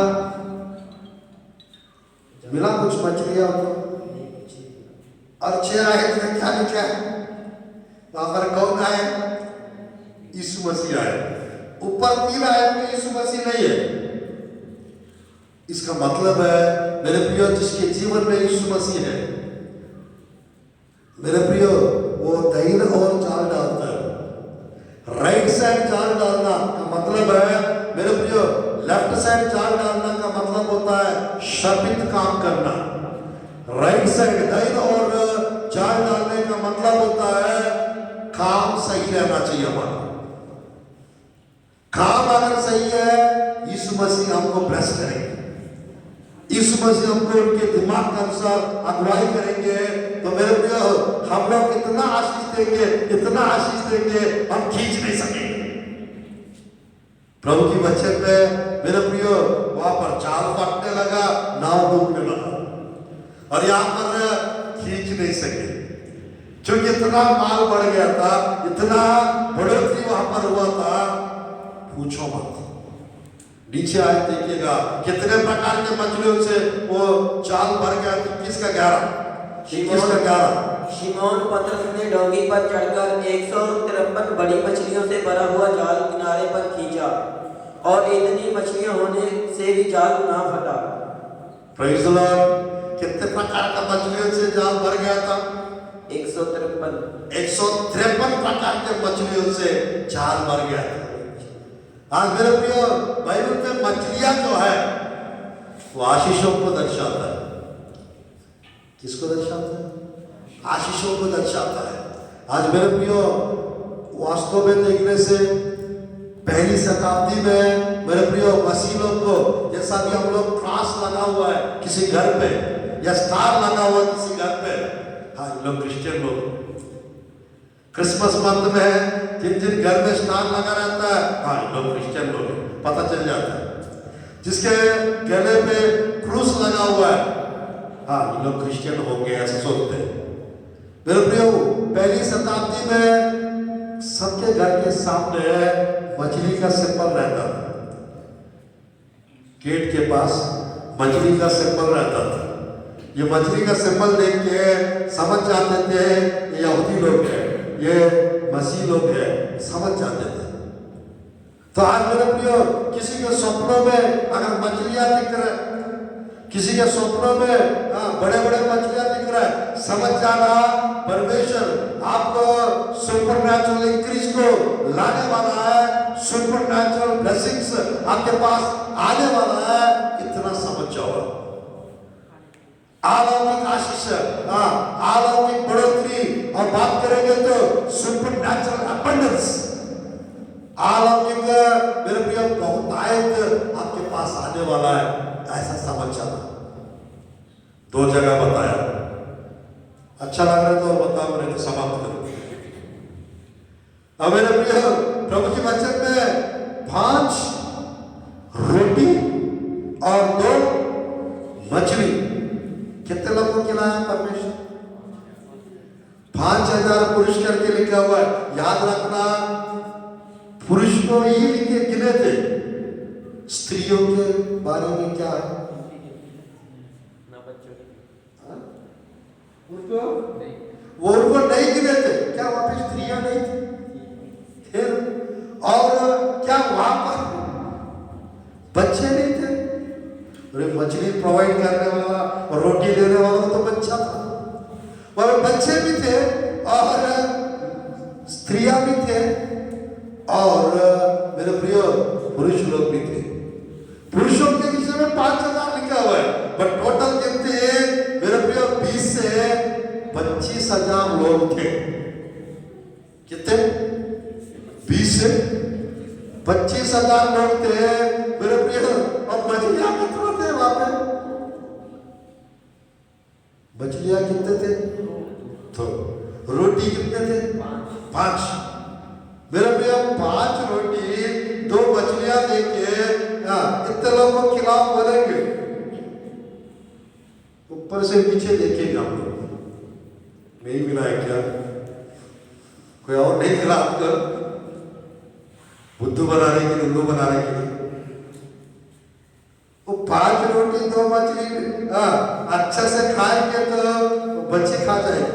मिला कुछ मछलियां, और 6 आयत में क्या लिखा है? वहां पर कौन आए? यीशु मसीह आए। ऊपर 3 आयत में यीशु मसीह नहीं है। इसका मतलब है मेरे प्रियो, जिसके जीवन में यीशु मसीह है, मेरे प्रियो, वो दाहिने और चाल डालता है। राइट साइड चाल डालना का मतलब है मेरे प्रियो, लेफ्ट साइड चाल डालना का मतलब होता है शापित काम करना। राइट साइड दाहिने और चाल डालने का मतलब होता है काम सही रहना चाहिए हमारा। काम अगर सही है, यीशु मसीह हमको ब्लेस करेंगे। यीशु मसीह हमको उनके दिमाग के अनुसार अगुवाई करेंगे। तो मेरे प्रियो, हम लोग इतना आशीष देंगे, इतना आशीष देंगे, हम खींच नहीं सकेंगे। प्रभु की वचन में मेरे प्रियो, वहां पर जाल फटने लगा, नाव डूबने लगा, और यहां पर खींच नहीं सके क्योंकि इतना माल बढ़ गया था, इतना बढ़ोतरी वहां पर हुआ था, पूछो मत। नीचे आए देखिएगा कितने प्रकार के मछलियों से वो जाल भर गया। 21 का 11, 21 का 11। शिमोन पतरस ने डोंगी पर चढ़कर 153 बड़ी मछलियों से भरा हुआ जाल किनारे पर खींचा, और इतनी मछलियां होने से भी जाल ना फटा। Praise the Lord. कितने प्रकार का मछलियों से जाल भर गया था? 153 प्रकार के मछलियों से जाल भर गया था। आज मेरे प्रियो, बाइबल में मछलियां जो है वो आशीषों को दर्शाता है। किसको दर्शाता है? आशीषों को दर्शाता है। आज मेरे प्रियो, वास्तव में देखने से पहली शताब्दी में मेरे प्रियो मसीह लोग को, जैसा भी हम लोग क्रॉस लगा हुआ है किसी घर पे, या स्टार लगा हुआ किसी घर पे, हाँ, लोग क्रिश्चियन लोग क्रिसमस मंथ में जिन जिन घर में स्टार लगा रहता है, हाँ, लोग क्रिश्चियन लोग हैं, पता चल जाता है। जिसके गले पे क्रूस लगा हुआ है, हाँ, ये लोग क्रिश्चियन होंगे, ऐसे सोचते हैं। मेरे प्रियो, पहली शताब्दी में सबके घर के सामने मछली का सिंबल रहता था। गेट के पास मछली का सिंबल रहता था। ये मछली का सिंबल देख के समझ जाते थे ये यहूदी लोग हैं, ये मसीह लोग हैं, समझ जाते थे। तो आज मेरे प्रियो, किसी के स्वप्नों में अगर मछलियां दिख रहे, किसी के स्वप्नों में बड़े बड़े मछलियां दिख रहा है, समझ जाना परमेश्वर आपको सुपरनैचुरल इंक्रीज को लाने वाला है, सुपरनैचुरल ब्लेसिंग्स आपके पास आने वाला है, इतना समझ जाओ। अलौकिक आशीष, अलौकिक बढ़ोतरी, और बात करेंगे तो सुपरनैचुरल अबंडेंस, अलौकिक मेरे प्रिय बहुतायत आपके पास आने वाला है, ऐसा समझ जाना। 2 जगह बताया, अच्छा लग रहा है तो बताओ, नहीं तो समाप्त करो। अब मेरे प्रिय, प्रभु के वचन में 5 रोटी और 2 मछली कितने लोगों को खिलाया परमेश्वर? 5000 पुरुष करके लिखा हुआ है। याद रखना, पुरुष को ही लिखे गिने थे, स्त्रियों के बारे में क्या है? उनको नहीं गिने थे क्या? वहां पे स्त्रियां नहीं थी? फिर और क्या वहां पर बच्चे नहीं थे? अरे मछली प्रोवाइड करने वाला और रोटी देने वाला तो बच्चा था, वहां बच्चे भी थे और स्त्रियां भी थे, और मेरे प्रिय पुरुष लोग भी थे। पुरुषों के विषय में 5000 लिखा हुआ है, बट टोटल कितने मेरे प्रिय? 20 से 25,000 लोग थे। कितने? 20 से 25,000 लोग थे मेरे प्रिय। और मछलियां कितने थे वहां पे? मछलियां कितने थे? तो रोटी कितने थे? 5। मेरे प्रिय, 5 रोटी 2 मछलियां देके कितने लोगों को खिलाओ बोलेंगे? ऊपर से नीचे देखेंगे हम लोग, नहीं मिला है क्या? कोई और नहीं मिला आपको? बुद्धू बनाने के लिए, उल्लू बनाने के लिए। वो 5 रोटी 2 मछली अच्छे से खाएंगे तो बच्चे खा जाएगी।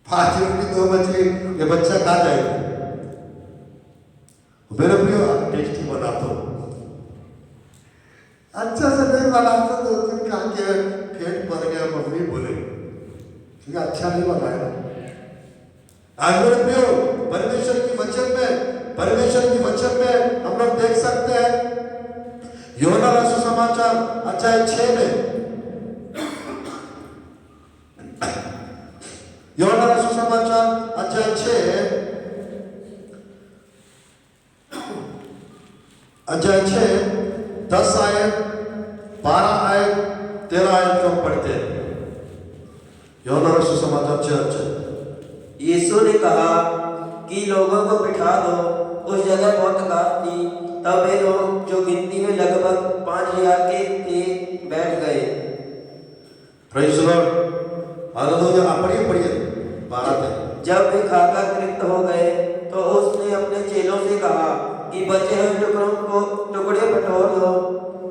5 रोटी 2 मछली ये बच्चा खा जाएगा। मेरे प्रियो टेस्टी बना तो अच्छा से नहीं बना तो 2-3 खा के पेट भर गया, मम्मी बोले ठीक है अच्छा नहीं बनाया। आज मेरे प्रियो परमेश्वर की वचन में हम लोग देख सकते हैं यूहन्ना रसूल समाचार अध्याय 6 में, यूहन्ना रसूल समाचार अध्याय 6 10 आयत 12 आयत 13 आयत को हम पढ़ते हैं। यूहन्ना रसूल समाचार 6। यीशु ने कहा कि लोगों को बिठा दो। उस जगह बहुत घास थी। तब वे लोग जो गिनती में लगभग 5000 के थे बैठ गए। Praise the Lord. हालेलुया। आप पढ़िए 12 तक। जब वे खाकर तृप्त हो गए तो उसने अपने चेलों से कहा कि बचे हुए टुकड़ों को टुकड़े बटोर दो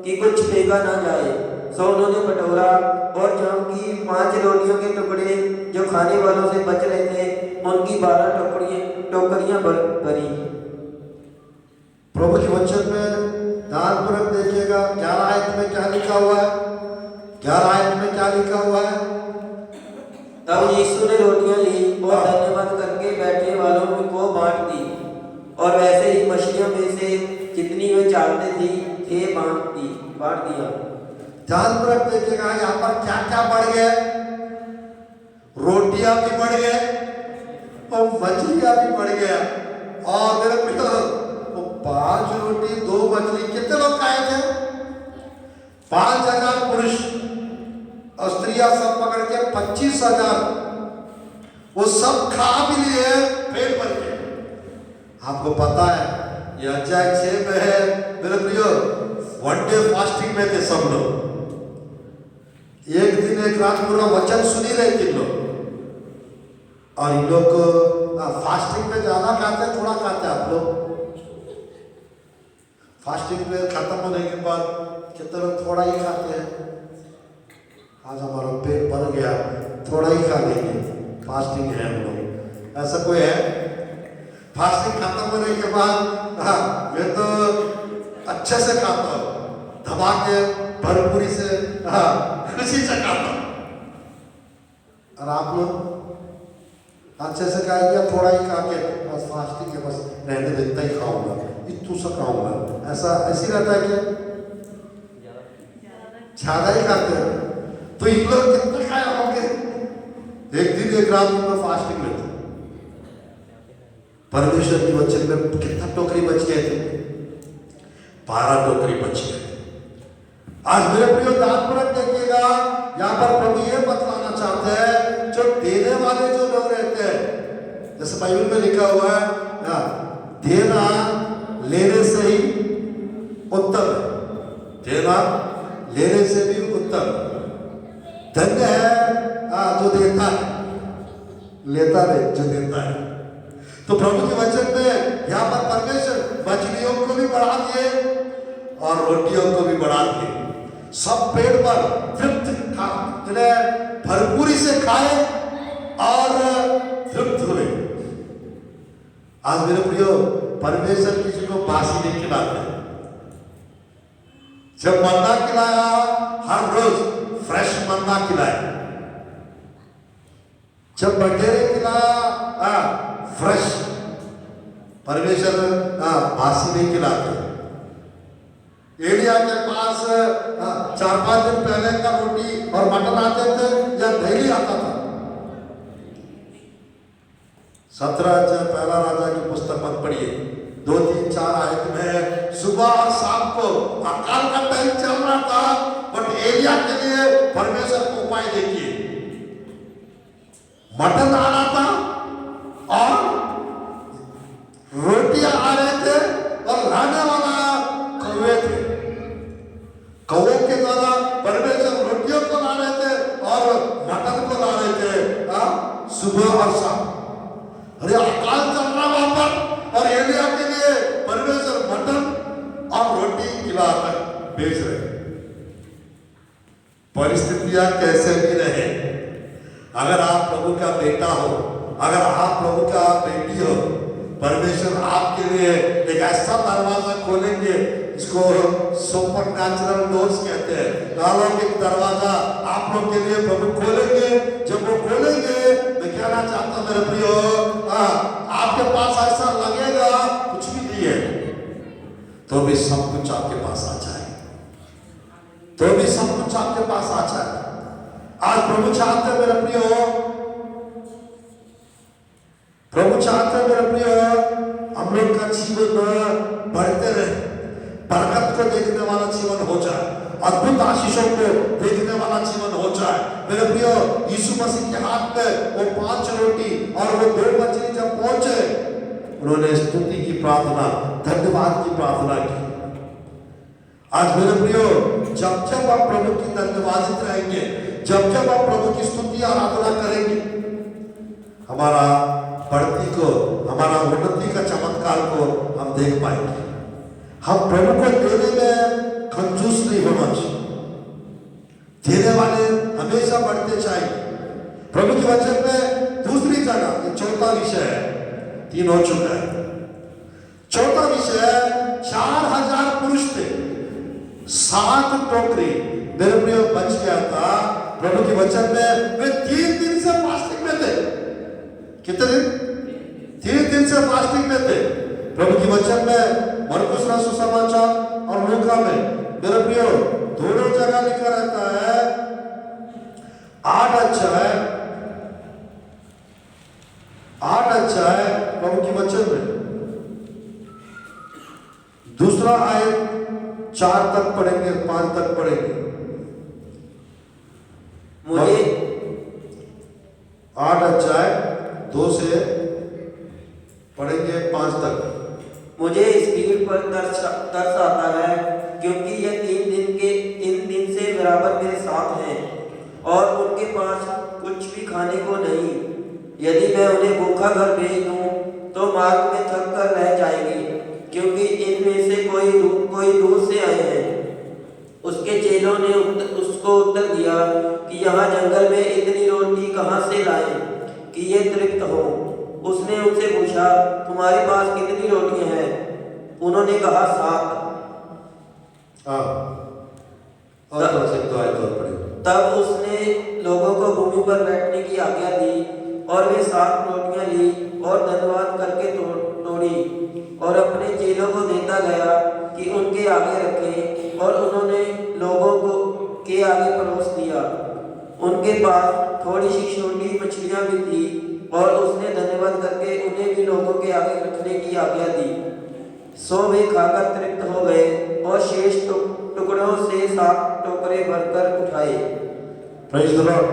कि कुछ फेंका ना जाए। सो उन्होंने बटोरा और जम की 5 रोटियों के टुकड़े जो खाने वालों से बच रहे थे उनकी 12 टोकरियां भरी। प्रभु के वचन में ध्यानपूर्वक देखिएगा। 11 आयत में क्या लिखा हुआ है? 11 आयत में क्या लिखा हुआ है? तब यीशु ने रोटियां ली और धन्यवाद करके बैठने वालों को बांट दी और वैसे ही मछलियों में से जितनी वे चाहते थे बांट दिया। ध्यानपूर्वक देखिएगा। यहाँ पर क्या क्या बढ़ गए? रोटियां भी बढ़ गए और मछलियां भी बढ़ गया। और मेरे पिता 5 रोटी 2 मछली कितने लोग खाए थे? 5000 पुरुष और स्त्रियां सब पकड़ के 25000 वो सब खा भी लिए, पेट भर के। आपको पता है ये अध्याय 6 में है मेरे प्रियो। 1 डे फास्टिंग में थे सब लोग। एक दिन एक रात पूरा वचन सुनी रहे थे लोग। और इन लोग फास्टिंग में ज्यादा खाते हैं थोड़ा खाते हैं? आप लोग फास्टिंग में खत्म होने के बाद कितने लोग थोड़ा ही खाते हैं? आज हमारा पेट भर गया, थोड़ा ही खा लेंगे, फास्टिंग है हम लोग। ऐसा कोई है? फास्टिंग खत्म होने के बाद मैं तो अच्छे से खाता हूँ, धमाके भरपूरी से खुशी से खाता हूँ। और आप लोग अच्छे से खाएंगे, थोड़ा ही खा के बस फास्टिंग के बस रहने देता ही खाऊंगा, इतू सा खाऊंगा, ऐसी रहता है क्या? ज्यादा ही खाते हैं। तो इन लोग कितना खाया होंगे? एक दिन एक रात इन लोग फास्टिंग में थे। परमेश्वर के वचन में कितना टोकरी बच गए थे? 12 टोकरी बच गए। आज मेरे प्रियो ध्यानपूर्वक देखिएगा। यहाँ पर प्रभु ये बतलाना चाहते हैं जो देने वाले जो लोग रहते हैं, जैसे बाइबल में लिखा हुआ है देना लेने से ही उत्तम है। देना लेने से भी उत्तम। धन्य है जो देता है, लेता नहीं जो देता है। तो प्रभु के वचन में यहाँ पर परमेश्वर मछलियों को भी बढ़ा दिए और रोटियों को भी बढ़ा दिए। सब पेट पर तृप्त भरपूरी से खाए और तृप्त हुए। आज मेरे प्रियो परमेश्वर किसी को बासी नहीं खिलाते। जब मन्ना खिलाया, हर रोज फ्रेश मन्ना खिलाया। जब बटेरे खिलाया फ्रेश। परमेश्वर बासी नहीं खिलाते। एलिया के पास 4-5 दिन पहले का रोटी और मटन आते थे या डेली आता था। 17 अध्याय पहला राजा की पुस्तक मत पढ़िए, 2-3-4 आयत में सुबह और शाम को अकाल का टाइम चल रहा था, बट एलिया के लिए परमेश्वर को उपाय देखिए। मटन आ रहा था और रोटियां आ रहे थे और लाने वाला कौवे थे। कौवे के द्वारा परमेश्वर रोटियों को ला रहे थे और मटन को ला रहे थे सुबह और शाम। अरे अकाल चल रहा वहां पर और एलिया के लिए परमेश्वर मटन और रोटी खिलाकर बेच रहे। परिस्थितियां कैसे भी रहे, अगर आप प्रभु का बेटा हो, अगर आप प्रभु का बेटी हो, परमेश्वर आपके लिए एक ऐसा दरवाजा खोलेंगे, इसको सुपर नेचुरल डोर्स कहते हैं, अलौकिक दरवाजा आप लोग के लिए प्रभु खोलेंगे। जब वो खोलेंगे, मैं कहना चाहता हूं मेरे प्रियो, आपके पास ऐसा लगेगा कुछ भी नहीं है, तो भी सब कुछ आपके पास आ जाए, तो भी सब कुछ आपके पास आ जाए। आज प्रभु चाहते हैं मेरे प्रियो, प्रभु चाहते हैं मेरे प्रियो, हम लोग का जीवन बढ़ते रहे, बरकत को देखने वाला जीवन हो जाए, अद्भुत आशीषों को देखने वाला जीवन हो जाए। मेरे प्रियो, यीशु मसीह के हाथ में वो 5 रोटी और वो 2 मछली जब पहुंचे, उन्होंने स्तुति की प्रार्थना, धन्यवाद की प्रार्थना की। आज मेरे प्रियो, जब जब आप प्रभु की धन्यवादित रहेंगे, जब जब आप प्रभु की स्तुति आराधना करेंगे, हमारा बढ़ती को, हमारा उन्नति का चमत्कार को हम देख पाएंगे। हम प्रभु को देने में कंजूस नहीं होना चाहिए, देने वाले हमेशा बढ़ते चाहिए। प्रभु के वचन में दूसरी जगह, ये चौथा विषय है, 3 हो चुका है। चौथा विषय है, 4000 पुरुष थे, 7 टोकरी मेरे प्रियो बच गया था। प्रभु के वचन में वे 3 दिन से फास्टिंग में थे। कितने दिन? 3 दिन से फास्टिंग में थे। प्रभु के वचन में मरकुस का सुसमाचार और लूका में मेरे प्रियो दोनों जगह लिखा रहता है, 8 अध्याय प्रभु के वचन में, दूसरा आयत 4 तक पढ़ेंगे, 5 तक पढ़ेंगे। मुझे 8 अध्याय 2 से पढ़ेंगे 5 तक। मुझे इस भीड़ पर तरस आता है, क्योंकि ये 3 दिन से बराबर मेरे साथ हैं और उनके पास कुछ भी खाने को नहीं। यदि मैं उन्हें भूखा घर भेज दूं तो मार्ग में थक कर रह जाएंगे, क्योंकि इनमें से कोई दूर से आए हैं। उसके चेलों ने उसको उत्तर दिया कि यहाँ जंगल में इतनी रोटी कहाँ से लाएं कि ये तृप्त हो। उसने उनसे पूछा, तुम्हारे पास कितनी रोटियां हैं? उन्होंने कहा, 7। तब उसने लोगों को भूमि पर बैठने की आज्ञा दी और वे 7 रोटियां ली और धन्यवाद करके तोड़ी और अपने चेलों को देता गया कि उनके आगे रखें, और उन्होंने लोगों को के आगे परोस दिया। उनके पास थोड़ी सी छोटी मछलियां भी थी और उसने धन्यवाद करके उन्हें भी लोगों के आगे रखने की आज्ञा दी। सो वे खाकर तृप्त हो गए और शेष टुकड़ों से 7 टोकरे भरकर उठाए। Praise the Lord.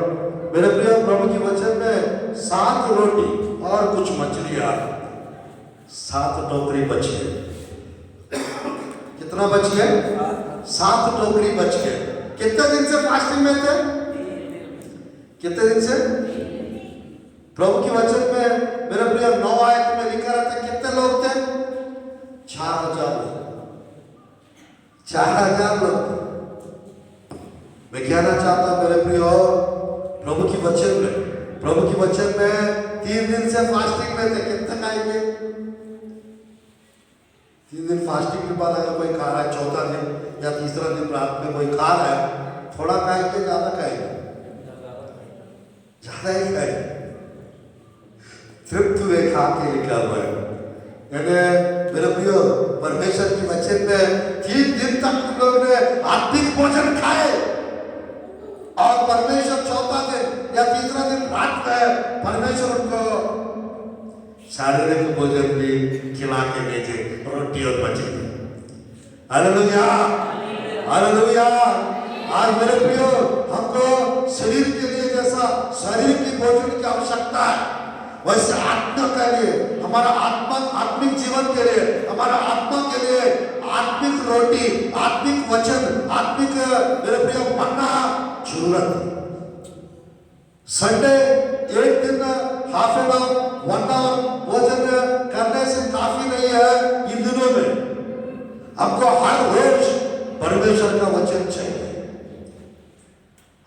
मेरे प्रिय, प्रभु के वचन में 7 रोटी और कुछ मछलियां, 7 टोकरी बची है। कितना बच गए? 7 टोकरी बच गए। कितने दिन से फास्टिंग में थे? कितने दिन से? प्रभु के वचन में मेरे प्रिय 9 आयत में लिखा रहता है, कितने लोग थे? 4000 लोग। 4000 लोग थे। मैं कहना चाहता हूं मेरे प्रियो, प्रभु के वचन में 3 दिन से फास्टिंग में थे। कितना खाएंगे? 3 दिन फास्टिंग के बाद अगर कोई खा रहा है, चौथा दिन या तीसरा दिन रात में कोई खा रहा है, थोड़ा खाएंगे, ज्यादा खाएंगे? ज्यादा ही खाएंगे। तृप्त हुए खा के लिखा हुआ है। यानी मेरे प्रियो, परमेश्वर के वचन में 3 दिन तक उन लोगों ने आत्मिक भोजन खाए और परमेश्वर चौथा दिन या तीसरा दिन रात में परमेश्वर उनको शारीरिक भोजन भी खिला के भेजे, रोटी और मछली। Hallelujah, hallelujah. आज मेरे प्रियो, हमको शरीर के लिए जैसा शरीर की भोजन की आवश्यकता है, वैसे आत्मा के लिए, हमारा आत्मिक जीवन के लिए, हमारा आत्मा के लिए आत्मिक रोटी, आत्मिक वचन, आत्मिक मेरे प्रियो मन्ना जरूरत। संडे एक दिन हाफ एन आवर, 1 आवर भोजन करने से काफी नहीं है। इन दिनों में हमको हर रोज परमेश्वर का वचन चाहिए।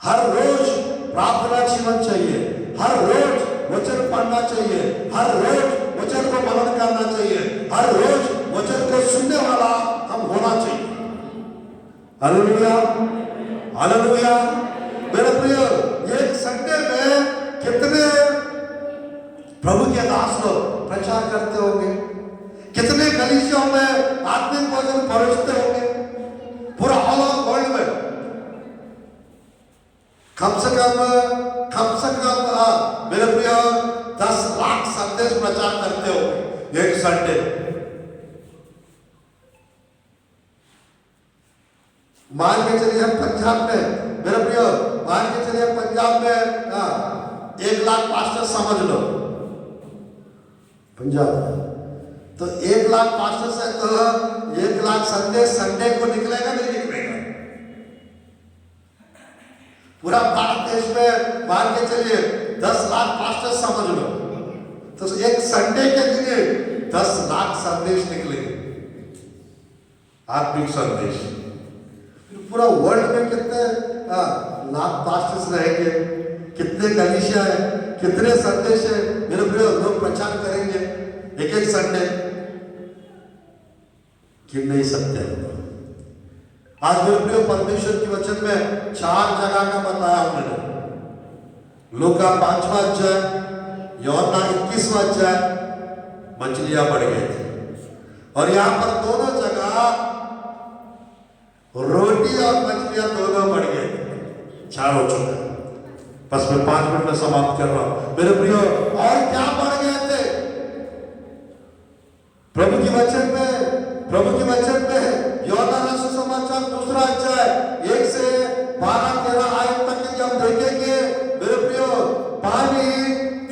हर रोज प्रार्थना जीवन चाहिए, हर रोज वचन पढ़ना चाहिए, हर रोज वचन को मनन करना चाहिए, हर रोज वचन को सुनने वाला हम होना चाहिए। Hallelujah, hallelujah. मेरे प्रिय, एक संडे में कितने प्रभु के दास लोग प्रचार करते होंगे, कितने कलीसियों में आत्मिक भोजन परोसते होंगे पूरा ऑल ओवर वर्ल्ड में। कम से कम मेरे प्रिय 10 लाख संदेश प्रचार करते हो एक संडे। मान के चलिए हम पंजाब में, मेरे प्रिय मान के चलिए पंजाब में 1 लाख पास्टर समझ लो पंजाब में, तो 1 लाख पास्टर से तो 1 लाख संदेश संडे को निकलेगा नहीं निकलेगा। पूरा भारत देश में मान के चलिए 10 लाख पास्टर समझ लो, तो एक संडे के दिन 10 लाख संदेश निकलेंगे, आत्मिक संदेश। पूरा वर्ल्ड में कितने लाख पास्टर्स रहेंगे, कितने कलीसिया है, कितने संदेश है मेरे प्रिय, लोग प्रचार करेंगे एक एक संडे, गिन नहीं सकते। आज मेरे प्रिय परमेश्वर के वचन में 4 जगह का बताया उन्होंने। लूका 5वां अध्याय, यूहन्ना 21वां अध्याय, मछलियां बढ़ गई थी, और यहां पर दोनों जगह रोटी और मछलियां दोनों बढ़ गए, 4 हो चुका है। बस मैं 5 मिनट में समाप्त कर रहा हूं मेरे प्रियो। और क्या बढ़ गए थे प्रभु के वचन में? प्रभु के वचन में यूहन्ना रचित सुसमाचार 2वां अध्याय 1 से 12-13 आयत तक की हम देखेंगे मेरे प्रियो, पानी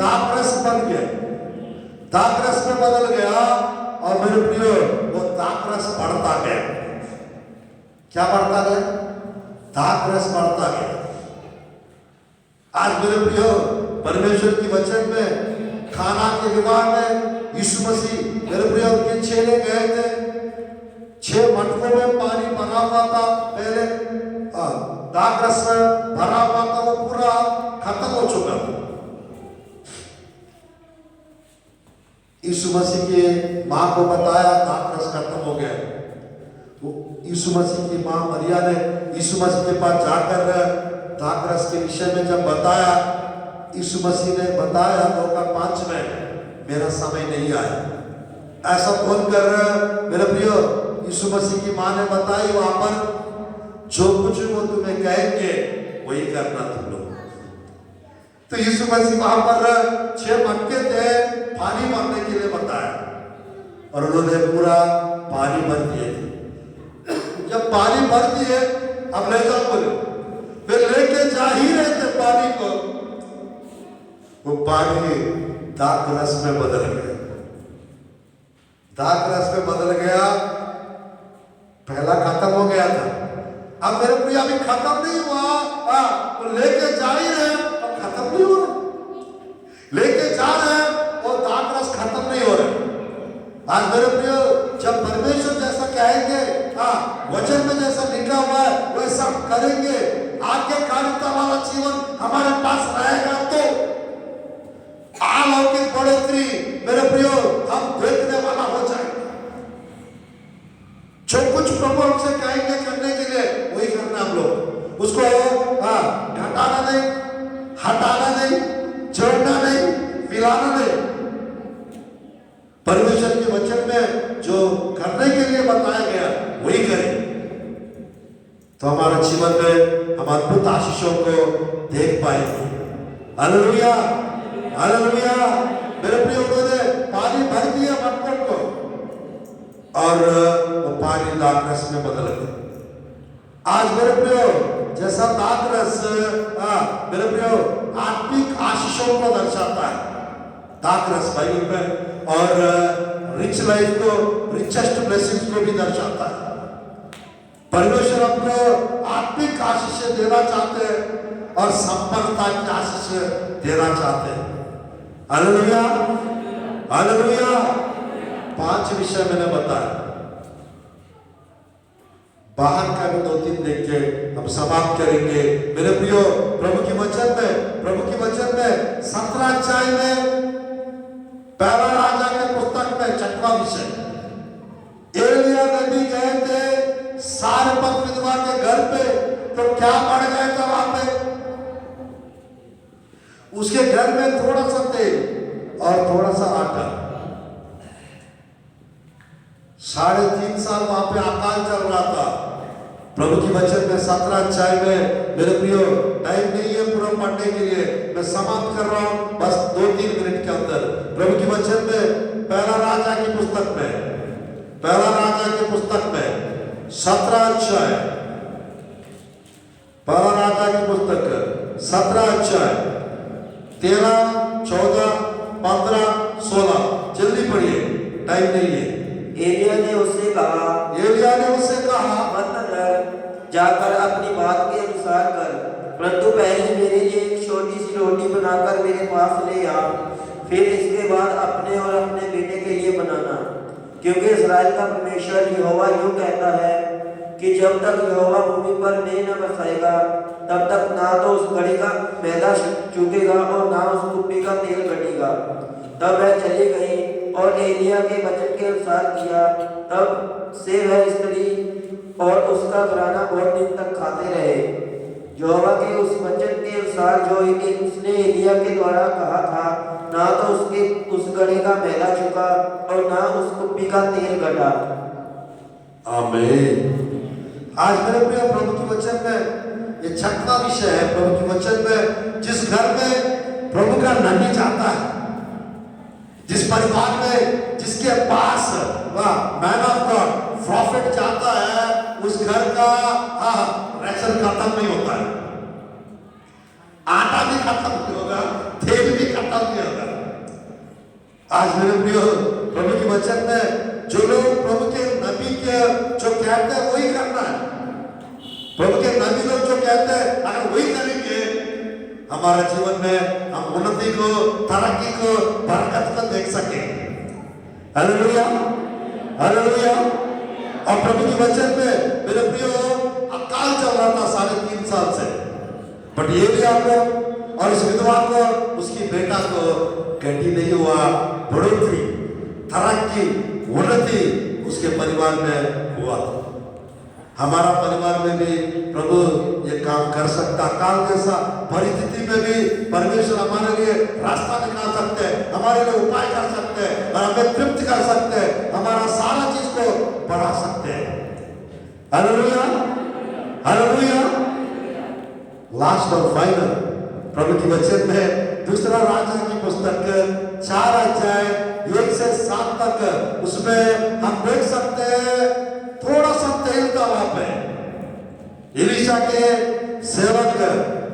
दाखरस बन गया, दाखरस में बदल गया, और मेरे प्रियो वो दाखरस बढ़ता गया। क्या बढ़ता गया? दाखरस बढ़ता गया। आज मेरे प्रियो परमेश्वर की वचन में खाना के विवाह में यीशु मसीह मेरे प्रियो उनके चेले गए थे, 6 मटकों में पानी भरा हुआ था, पहले दाखरस में भरा हुआ था, वो पूरा खत्म हो चुका। यीशु मसीह की मां को बताया दाखरस खत्म हो गया। वो यीशु मसीह की मां मरिया ने यीशु मसीह के पास जाकर दाखरस के विषय में जब बताया, यीशु मसीह ने बताया लूका 5 में, मेरा समय नहीं आया। ऐसा बोलकर मेरे प्रियो यीशु मसीह की मां ने बताई वहां पर, जो कुछ वो तुम्हें कहेंगे वही करना तुम लोग। तो यीशु मसीह वहां पर 6 मटके थे, पानी भरने के लिए बताया, और उन्होंने पूरा पानी भर दिए थे। जब पानी भर दिए, अब ले जाओ बोले, फिर लेके जा ही रहे थे पानी को, वो पानी दाखरस में बदल गया, दाखरस में बदल गया। पहला खत्म हो गया था, अब मेरे प्रिय अभी खत्म नहीं हुआ, वो लेके जा ही रहे, अब खत्म नहीं हो रहा, लेके जा रहे हैं, वो दाखरस खत्म नहीं हो रहा। आज मेरे प्रिय जब परमेश्वर जैसा कहेंगे, वचन में जैसा लिखा हुआ है वैसा करेंगे, आज्ञाकारिता वाला जीवन हमारे पास रहेगा, तो अलौकिक बढ़ोतरी मेरे प्रियो हम देखने वाला हो जाएगा। जो कुछ प्रभु हमसे कहेंगे करने के लिए वही करना हम लोग, उसको घटाना नहीं, हटाना नहीं, जोड़ना नहीं, मिलाना नहीं। परमेश्वर के वचन में जो करने के लिए बताया गया वही करें, तो हमारे जीवन में हम अद्भुत आशीषों को देख पाएंगे। Hallelujah, hallelujah. मेरे प्रिय, उन्होंने पानी भर दिया मटकों को, और वो पानी दाखरस में बदल गया। आज मेरे प्रियो जैसा दाखरस मेरे प्रियो आत्मिक आशीषों को दर्शाता है, दाखरस बाइबल में, और रिच लाइफ को, रिचेस्ट ब्लेसिंग्स को भी दर्शाता है। परमेश्वर आपको आत्मिक आशीष देना चाहते हैं और संपन्नता की आशीष देना चाहते हैं। Hallelujah, hallelujah. 5 विषय मैंने बताया, बाहर का भी 2-3 देख के हम समाप्त करेंगे। मेरे प्रियो, प्रभु की वचन में 17 अध्याय में पहला राजा के पुस्तक में 6वां विषय, एलिया नबी गए थे सारपत विधवा के घर पे, तो क्या बढ़ गए थे वहां पे? उसके घर में थोड़ा सा तेल और थोड़ा सा आटा। 3.5 साल वहां पे अकाल चल रहा था। प्रभु की वचन में 17 अध्याय में, मेरे प्रियो टाइम नहीं है पूरा पढ़ने के लिए, मैं समाप्त कर रहा हूं बस 2-3 मिनट के अंदर। प्रभु की वचन में पहला राजा की पुस्तक में 17 अध्याय, पहला राजा की पुस्तक 17 अध्याय 13, 14, 15, 16, जल्दी पढ़िए, टाइम नहीं है। एलिया ने उससे कहा, मत डर, जाकर अपनी बात के अनुसार कर, परंतु पहले मेरे लिए एक छोटी सी रोटी बनाकर मेरे पास ले आ, फिर इसके बाद अपने और अपने बेटे के लिए बनाना, क्योंकि इस्राएल का परमेश्वर यहोवा यूं कहता है कि जब तक यहोवा भूमि पर मेंह न बरसाएगा, तब तक ना तो उस घड़ी का मैदा चूकेगा और ना उस कुप्पी का तेल घटेगा। तब वह चली गई और एलिया के वचन के अनुसार किया। तब से वह स्त्री और उसका घराना बहुत दिन तक खाते रहे, यहोवा के उस वचन के अनुसार जो उसने एलिया के द्वारा कहा था। ना तो उस घड़े का मैदा चुका और ना उस कुप्पी का तेल घटा। आमीन। आज मेरे प्रिय, प्रभु की वचन में ये 6वां विषय है। प्रभु की वचन में जिस घर में प्रभु का नबी जाता है, जिस परिवार में जिसके पास मैन ऑफ गॉड प्रॉफिट जाता है, उस घर का राशन खत्म नहीं होता है, आटा भी खत्म नहीं होगा, तेल भी खत्म नहीं होगा। आज मेरे प्रियो, प्रभु के वचन में जो लोग प्रभु के नबी के जो कहते हैं वही करना है। प्रभु के नबी लोग जो कहते हैं अगर वही करेंगे, हमारा जीवन में हम उन्नति को, तरक्की को, बरकत को देख सके। Hallelujah, hallelujah. और प्रभु के वचन में मेरे प्रियो अकाल चल रहा था 3.5 साल से, बट ये भी आपको और इस विधवा को, उसकी बेटा को घटी नहीं हुआ, बढ़ोतरी, तरक्की, उन्नति उसके परिवार में हुआ। हमारा परिवार में भी प्रभु ये काम कर सकता। काल जैसा परिस्थिति में भी परमेश्वर हमारे लिए रास्ता निकाल सकते हैं, हमारे लिए उपाय कर सकते हैं और हमें तृप्त कर सकते हैं, हमारा सारा चीज को बढ़ा सकते हैं। Hallelujah, hallelujah. लास्ट और फाइनल, प्रभु की वचन में दूसरा राजा की पुस्तक 4 अध्याय 1 से 7 तक, उसमें हम देख सकते हैं थोड़ा सा तेल था वहां पे। एलीशा के सेवक,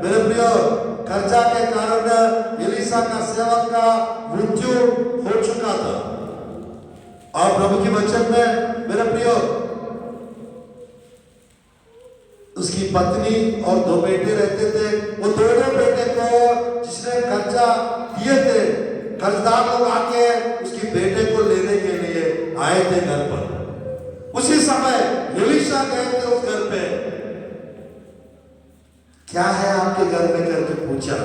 मेरे प्रियो, कर्जा के कारण एलीशा का सेवक का मृत्यु हो चुका था। और प्रभु की वचन में मेरे प्रियो, उसकी पत्नी और 2 बेटे रहते थे। वो दोनों बेटे को जिसने कर्जा दिए थे, कर्जदार लोग आके उसकी बेटे को लेने के लिए आए थे घर पर। उसी समय एलीशा गए थे उस घर पे। क्या है आपके घर में करके पूछा।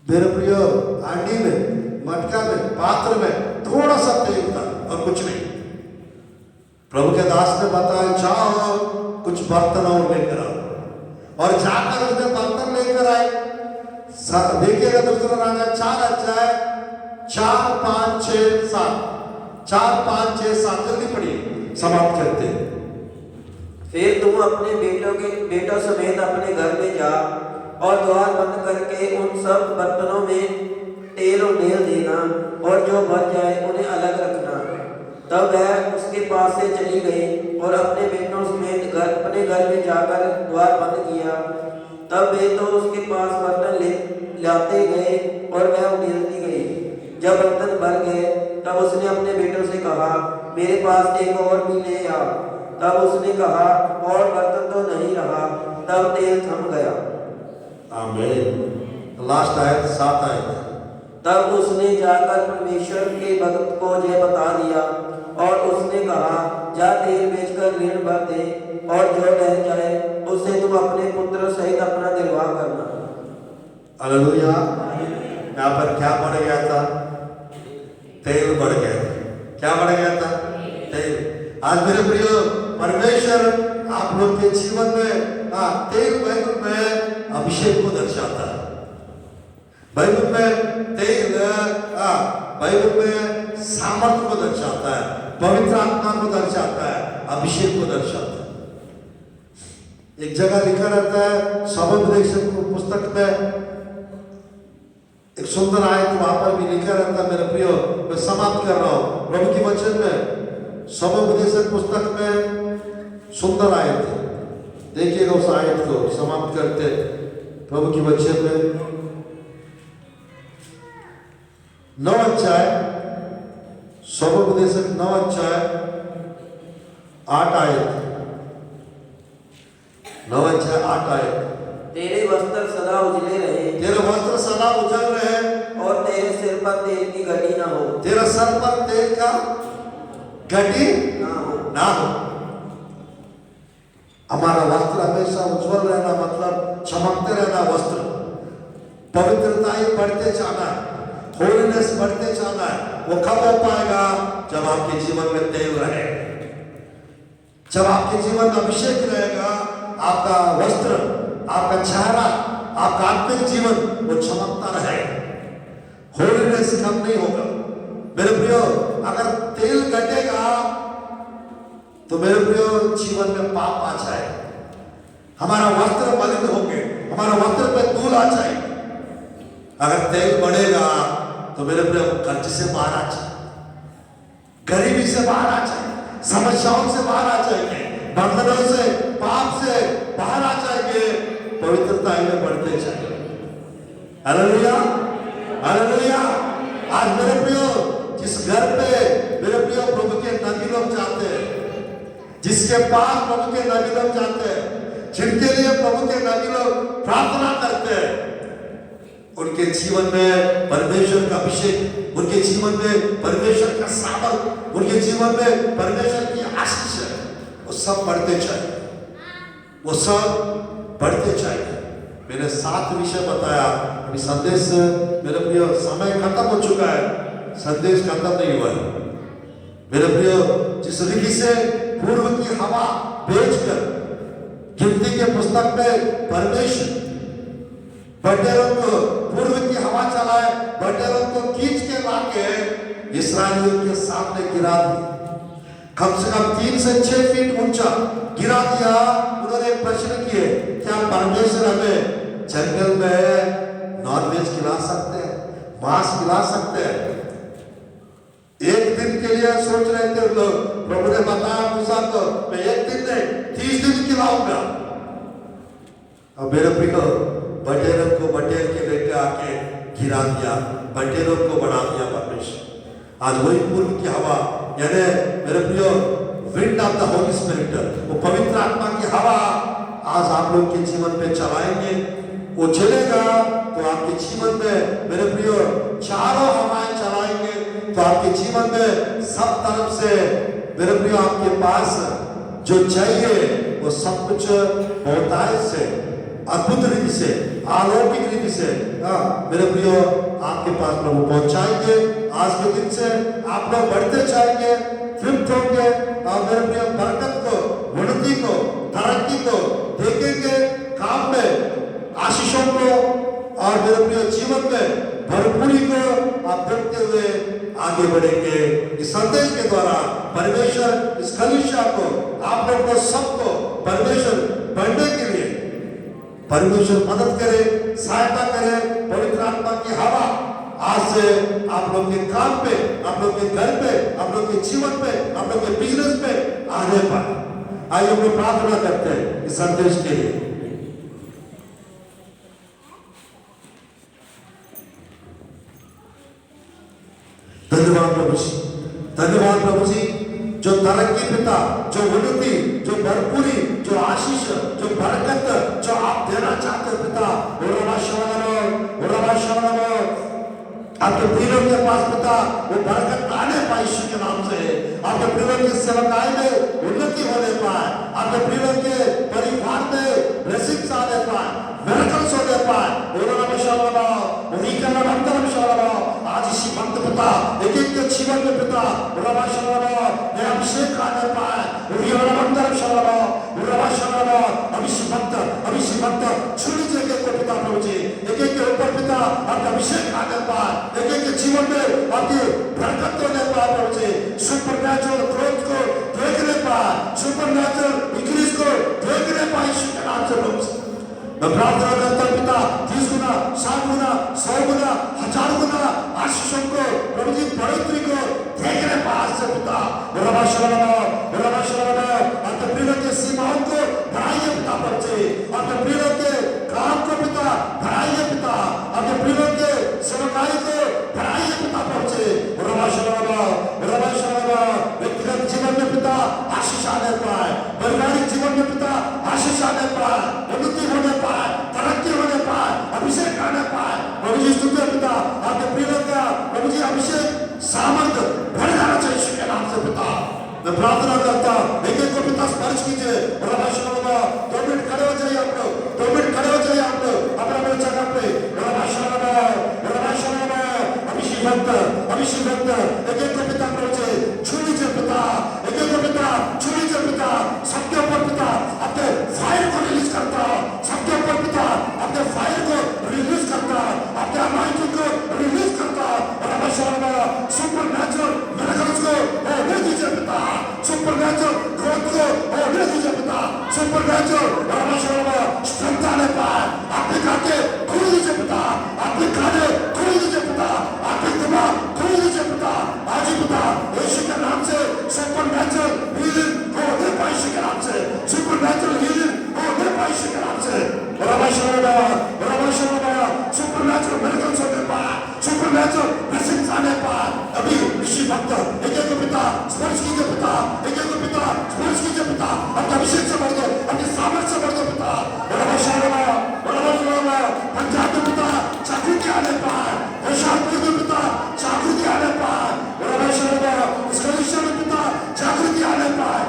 मेरे प्रियो, हांडी में, मटका में, पात्र में थोड़ा सा तेल था और कुछ नहीं। प्रभु के दास ने बताया, जाओ कुछ बर्तन और लेकर आओ। और जाकर उसने बर्तन लेकर आए। देखिएगा दूसरा राजा 4 अध्याय 4, 5, 6, 7, 4, 5, 6, 7, जल्दी पढ़िए, समाप्त करते हैं। फिर तुम अपने बेटों समेत अपने घर में जा और द्वार बंद करके उन सब बर्तनों में तेल और ढेल देना, और जो बच जाए उन्हें अलग रखना। तब वह उसके पास से चली गई और अपने बेटों समेत अपने घर में जाकर द्वार बंद किया। तब वे तो उसके पास बर्तन लाते गए और वह उड़ेलती गई। जब बर्तन भर गए, तब उसने अपने बेटों से कहा, मेरे पास एक और भी ले आओ। तब उसने कहा, और बर्तन तो नहीं रहा। तब तेल थम गया। आमीन। लास्ट आयत 7 आयत। तब उसने जाकर परमेश्वर के भक्त को यह बता दिया, और उसने कहा, जा तेल बेचकर ऋण भर दे, और जो रह जाए हालेलुया। यहाँ पर क्या बढ़ गया था? तेल बढ़ गया था। क्या बढ़ गया था? तेल। आज मेरे प्रिय परमेश्वर आप लोग के जीवन में तेल बाइबल में अभिषेक को दर्शाता है। बाइबल में तेल बाइबल में सामर्थ को दर्शाता है, पवित्र आत्मा को दर्शाता है, अभिषेक को दर्शाता है। एक जगह लिखा रहता है सबोपदेशक पुस्तक में एक सुंदर आयत वहां पर भी लिखा रहता है। मेरे प्रियो, मैं समाप्त कर रहा हूं प्रभु की वचन में, सबोपदेशक पुस्तक में सुंदर आयत है। देखिएगा उस आयत को, समाप्त करते प्रभु की वचन में 9 अध्याय, सबोपदेशक 9 अध्याय 8 आयत, 9 अध्याय 8 आयत। तेरे वस्त्र सदा उजले रहे, तेरे वस्त्र सदा उजल रहे, और तेरे सिर पर तेल की घटी ना हो। तेरा सर पर तेल का घटी ना हो। हमारा वस्त्र हमेशा उज्जवल रहना मतलब चमकते रहना। वस्त्र पवित्रता ही बढ़ते जाना है, होलीनेस बढ़ते जाना है। वो कब हो पाएगा? जब आपके जीवन में तेल रहे, जब आपके जीवन में अभिषेक रहेगा। आपका वस्त्र, आपका चेहरा, आपका आत्मिक जीवन वो चमकता रहे, होलीनेस कम नहीं होगा। मेरे प्रियो, अगर तेल घटेगा तो मेरे प्रियो जीवन में पाप आ जाए, हमारा वस्त्र मलिन होंगे, हमारा वस्त्र पे धूल आ जाएगी। अगर तेल बढ़ेगा तो मेरे प्रियो कर्ज से बाहर आ जाए, गरीबी से बाहर आ जाए, समस्याओं से बाहर आ जाएंगे, बंधनों से, पाप से बाहर आ जाएंगे, पवित्रता में बढ़ते जाएंगे। Hallelujah, hallelujah. आज मेरे प्रियो, जिस घर पे मेरे प्रियो प्रभु के नबी लोग जाते हैं, जिसके पास प्रभु के नबी लोग जाते हैं, जिनके लिए प्रभु के नबी लोग प्रार्थना करते हैं, उनके जीवन में परमेश्वर का अभिषेक, उनके जीवन में परमेश्वर का सामर्थ, उनके जीवन में परमेश्वर की आशीष है, वो सब बढ़ते जाए, वो सब बढ़ते जाए। मैंने 7 विषय बताया। अभी संदेश, मेरे प्रियो समय खत्म हो चुका है, संदेश खत्म नहीं हुआ है। मेरे प्रियो, जिस रीति से पूर्व की हवा बेचकर गिनती के पुस्तक में परमेश्वर बटेरों को, पूर्व की हवा चलाए, बटेरों को खींच के लाके इस्राएलियों के सामने गिरा दिया, कम से कम 3 से 6 फीट ऊंचा गिरा दिया। उन्होंने एक प्रश्न किए, क्या परमेश्वर हमें जंगल में नॉनवेज खिला सकते हैं, मांस खिला सकते हैं? एक दिन के लिए सोच रहे थे लोग। प्रभु ने बताया मूसा को, मैं 1 दिन नहीं 30 दिन खिलाऊंगा। अब मेरे प्रियो, बटेरों को बटेर के लेकर आके गिरा दिया, बटेरों को बढ़ा दिया परमेश्वर। आज वही पूर्व की हवा, यानी मेरे प्रियो wind of the Holi spirit, वो पवित्र आत्मा की हवा आज आप लोग के जीवन में चलाएंगे। वो चलेगा तो आपके जीवन में मेरे प्रियो चारों हवाएं चलाएंगे, तो आपके जीवन में सब तरफ से मेरे प्रियो आपके पास जो चाहिए वो सब कुछ बहुतायत से, अद्भुत रीति से, अलौकिक रीति से मेरे प्रियो आपके पास प्रभु पहुंचाएंगे। आज के दिन से आप लोग बढ़ते जाएंगे, तृप्त होंगे, और मेरे प्रियो बरकत को, उन्नति को, तरक्की को देखेंगे, काम में आशीषों को, और मेरे प्रियो जीवन में भरपूरी को आप देखते हुए आगे बढ़ेंगे। इस संदेश के द्वारा परमेश्वर इस कलीसिया को, आप लोग को, सबको परमेश्वर बढ़ने के लिए परमेश्वर मदद करे, सहायता करे। पवित्र आत्मा की हवा आज से आप लोग के काम पे, आप लोग के घर पे, आप लोग के जीवन पे, आप लोग के बिजनेस पे आने पाए। आइए हम लोग प्रार्थना करते हैं इस संदेश के लिए। धन्यवाद प्रभु जी, धन्यवाद प्रभु जी, जो तरक्की पिता, जो उन्नति, जो भरपूरी, जो आशीष, जो बरकत जो आप देना चाहते हो पिता, आपके प्रियों के पास पिता वो बरकत आने पाए यीशु के नाम से। आपके प्रियों की सेवकाई में उन्नति होने पाए, आपके प्रियों के परिवार में ब्लेसिंग्स आने पाए, मिरेकल्स होने पाए। जीवन में पिता मैं अभिषेक आने पाए अभिषेक छू लीजिए एक को पिता प्रभु जी, एक के ऊपर पिता आपका अभिषेक आने पाए, एक के जीवन में आपकी बरकत होने पाए प्रभु जी, सुपरनैचुरल ग्रोथ को देखने पाए, सुपरनैचुरल इंक्रीज को देखने पाए यीशु के नाम से प्रभु जी। मैं प्रार्थना करता हूं पिता 30 गुना 60 गुना 100 गुना 1000 गुना आशीषों को प्रभु जी बढ़ोतरी को देखने पास से पिता अपने प्रियों के सीमाओं को बढ़ाइए पिता प्रभु जी, अपने प्रियों के काम को पिता बढ़ाइए पिता, अपने प्रियों के सेवकाई को बढ़ाइए पिता प्रभु जी। व्यक्तिगत जीवन में पिता आशीष आने पाए, पारिवारिक जीवन में पिता आशीष आने पाए, उन्नति होने पाए, तरक्की होने पाए, अभिषेक आने पाए प्रभु जी। स्तुति पिता आपके प्रियों का प्रभु जी अभिषेक सामर्थ बढ़ जाना चाहिए यीशु के नाम से पिता। मैं प्रार्थना करता एक को पिता स्पर्श कीजिए। 2 मिनट खड़े हो जाइए आप लोग, 2 मिनट खड़े हो जाइए आप लोग अपना जगह पे। अभिषेक एक को पिता प्रभु जी छू लीजिए पिता, एक को पिता छू लीजिए पिता, सबके ऊपर पिता अपने फायर को रिलीज करता, सबके ऊपर पिता अपने फायर को रिलीज करता, अपने अनाइंटिंग को रिलीज करता। सुपरनैचुरल मिरेकल्स को होने दीजिए पिता, सुपरनैचुरल ग्रोथ को होने दीजिए पिता, सुपरनैचुरल स्ट्रेंथ आने पाए, आपके खाते खोल दीजिए पिता, आपके खाते खोल दीजिए पिता, आपके दिमाग खोल दीजिए पिता आज ही पिता यीशु के नाम से। सुपरनैचुरल हीलिंग होने पाए यीशु के नाम से, सुपरनैचुरल हीलिंग होने पाए यीशु के नाम से। सुपरनैचुरल मिरेकल्स होने पाए, सुपरनैचुरल ब्लेसिंग्स आने पाए। अभी ऋषि भक्त एक को पिता स्पर्श कीजिए पिता, एक को पिता स्पर्श कीजिए पिता, अपने अभिषेक से बढ़ दो, अपने सामर्थ्य से बढ़ दो पिता। पंजाब में पिता जागृति आने पाए, होशियारपुर में पिता जागृति आने पाए, इस कलीसिया में पिता जागृति आने पाए।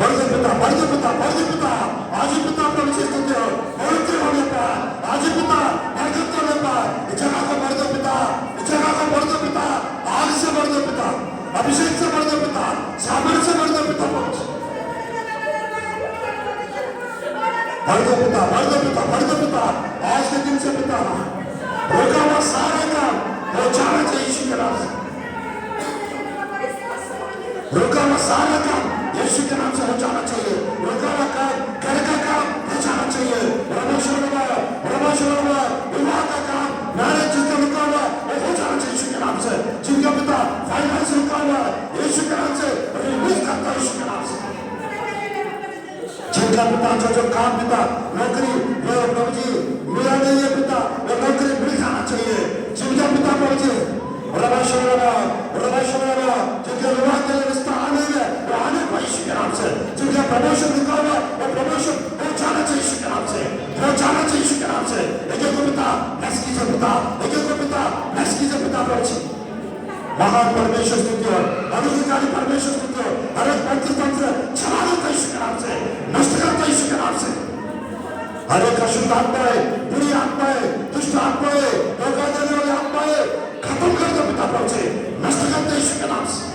बढ़ दो पिता, बढ़ दो पिता, बढ़ दो पिता आज ही पिता अपना विशेष करते हो, बढ़ोतरी होने पाए आज ही पिता, बरकत होने पाए। इस जगह को बढ़ दो पिता, इस जगह को बढ़ दो पिता, आग से बढ़ दो पिता, अभिषेक से बढ़ दो पिता, सामर्थ्य से बढ़ दो पिता, बढ़ दो पिता, बढ़ दो पिता, बढ़ दो पिता आज के दिन से पिता रोका हुआ सारा काम हो जाना चाहिए यीशु के नाम से, रोका हुआ सारा काम यीशु के नाम से हो जाना चाहिए, रोका हुआ काम घर का काम हो जाना चाहिए। विवाह का काम मैरिज जिसका रुका हुआ वो हो जाना चाहिए यीशु के नाम से, जिनका पिता फाइनेंस रुका हुआ यीशु के नाम से रिलीज करता है यीशु के नाम से, जिनका पिता जो काम पिता नौकरी प्रभु जी मिला नहीं है पिता वो नौकरी मिल जाना चाहिए, जिनका पिता प्रभु जी जिनके विवाह के लिए रिश्ता आने है वो आने को यीशु के नाम से, जिनका प्रमोशन रुका हुआ वो प्रमोशन हो जाना चाहिए यीशु के नाम से, हो जाना चाहिए यीशु के नाम से। एक को पिता ब्लेस कीजिए पिता, एक को पिता ब्लेस कीजिए पिता प्रभु जी। महान परमेश्वर स्तुति हो, अनुग्रहकारी परमेश्वर स्तुति हो, हर एक तंत्र चला देता यीशु के नाम से, नष्ट करता यीशु के नाम से। हर एक अशुद्ध आत्माएं, बुरी आत्माएं, दुष्ट आत्माएं, धोखा देने वाली आत्माएं खत्म कर दो पिता प्रभु जी, नष्ट करते यीशु के नाम से।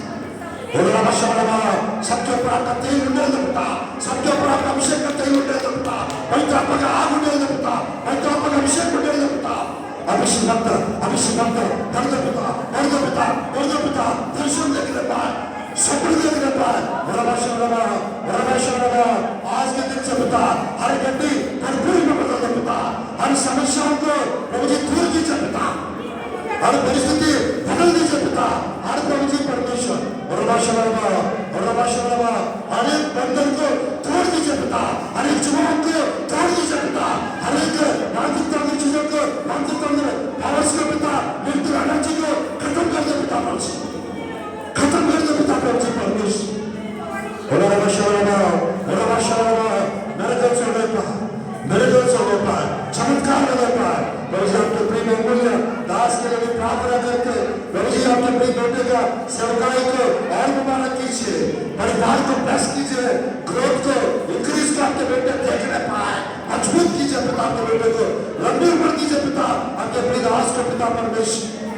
सबके ऊपर आपका तेल उड़े दो पिता, सबके ऊपर आपका अभिषेक का तेल उड़े दो पिता, पवित्र आत्मा का आग उड़े दो पिता, पवित्र आत्मा का अभिषेक उड़े दो पिता। अभिषेक कर दो पिता, कर दो पिता, कर दो पिता, दर्शन देखने पाए, सपने देखने पाए। आज के दिन से पिता हर गड्डी भरपूरी में बदल दो पिता, हर समस्याओं को प्रभु जी दूर कीजिए पिता, हर परिस्थिति बदल दीजिए पिता, हर प्रभु जी परमेश्वर हर एक बंधन को तोड़ दीजिए पिता, हर एक जुबान को तोड़ दीजिए पिता, हर एक मानसिक तंत्र चीजों को मानसिक तंत्र पावर्स को पिता मृत्यु एनर्जी को खत्म कर दो पिता प्रभु जी, खत्म कर दो पिता प्रभु जी परमेश्वर। चमत्कार होने पाए प्रभु जी, आपके प्रिय अमूल्य दास के लिए प्रार्थना करते प्रभु जी आपके प्रिय बेटे का सेवकाई को और मुबारक कीजिए, परिवार को ब्लेस कीजिए, ग्रोथ को इंक्रीज को आपके बेटे देखने पाए, मजबूत कीजिए पिता आपके बेटे को, लंबी उम्र कीजिए पिता आपके प्रिय दास को पिता परमेश्वर।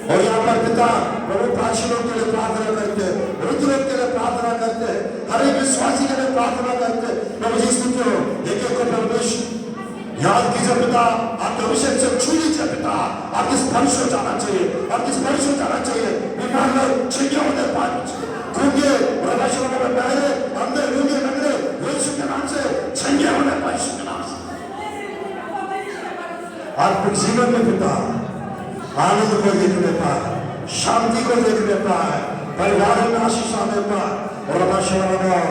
और यहाँ पर पिता प्रभु प्राचीनों के लिए प्रार्थना करते हैं, वृद्ध लोग के लिए प्रार्थना करते हैं, हर एक विश्वासी के लिए प्रार्थना करते हैं। प्रभु जी स्तुति हो, एक एक को परमेश्वर याद कीजिए पिता, आपके अभिषेक से छू लीजिए पिता, आपके स्पर्श हो जाना चाहिए, आपके स्पर्श हो जाना चाहिए। बीमार लोग चंगे होने पाए, गूंगे परमेश्वर में बहरे, अंधे गूंगे नंगे यीशु के नाम से चंगे होने पाए, यीशु के नाम से। आत्मिक जीवन में पिता आनंद को देखने पाए, शांति को देखने पाए, परिवार में आशीष आने पाए और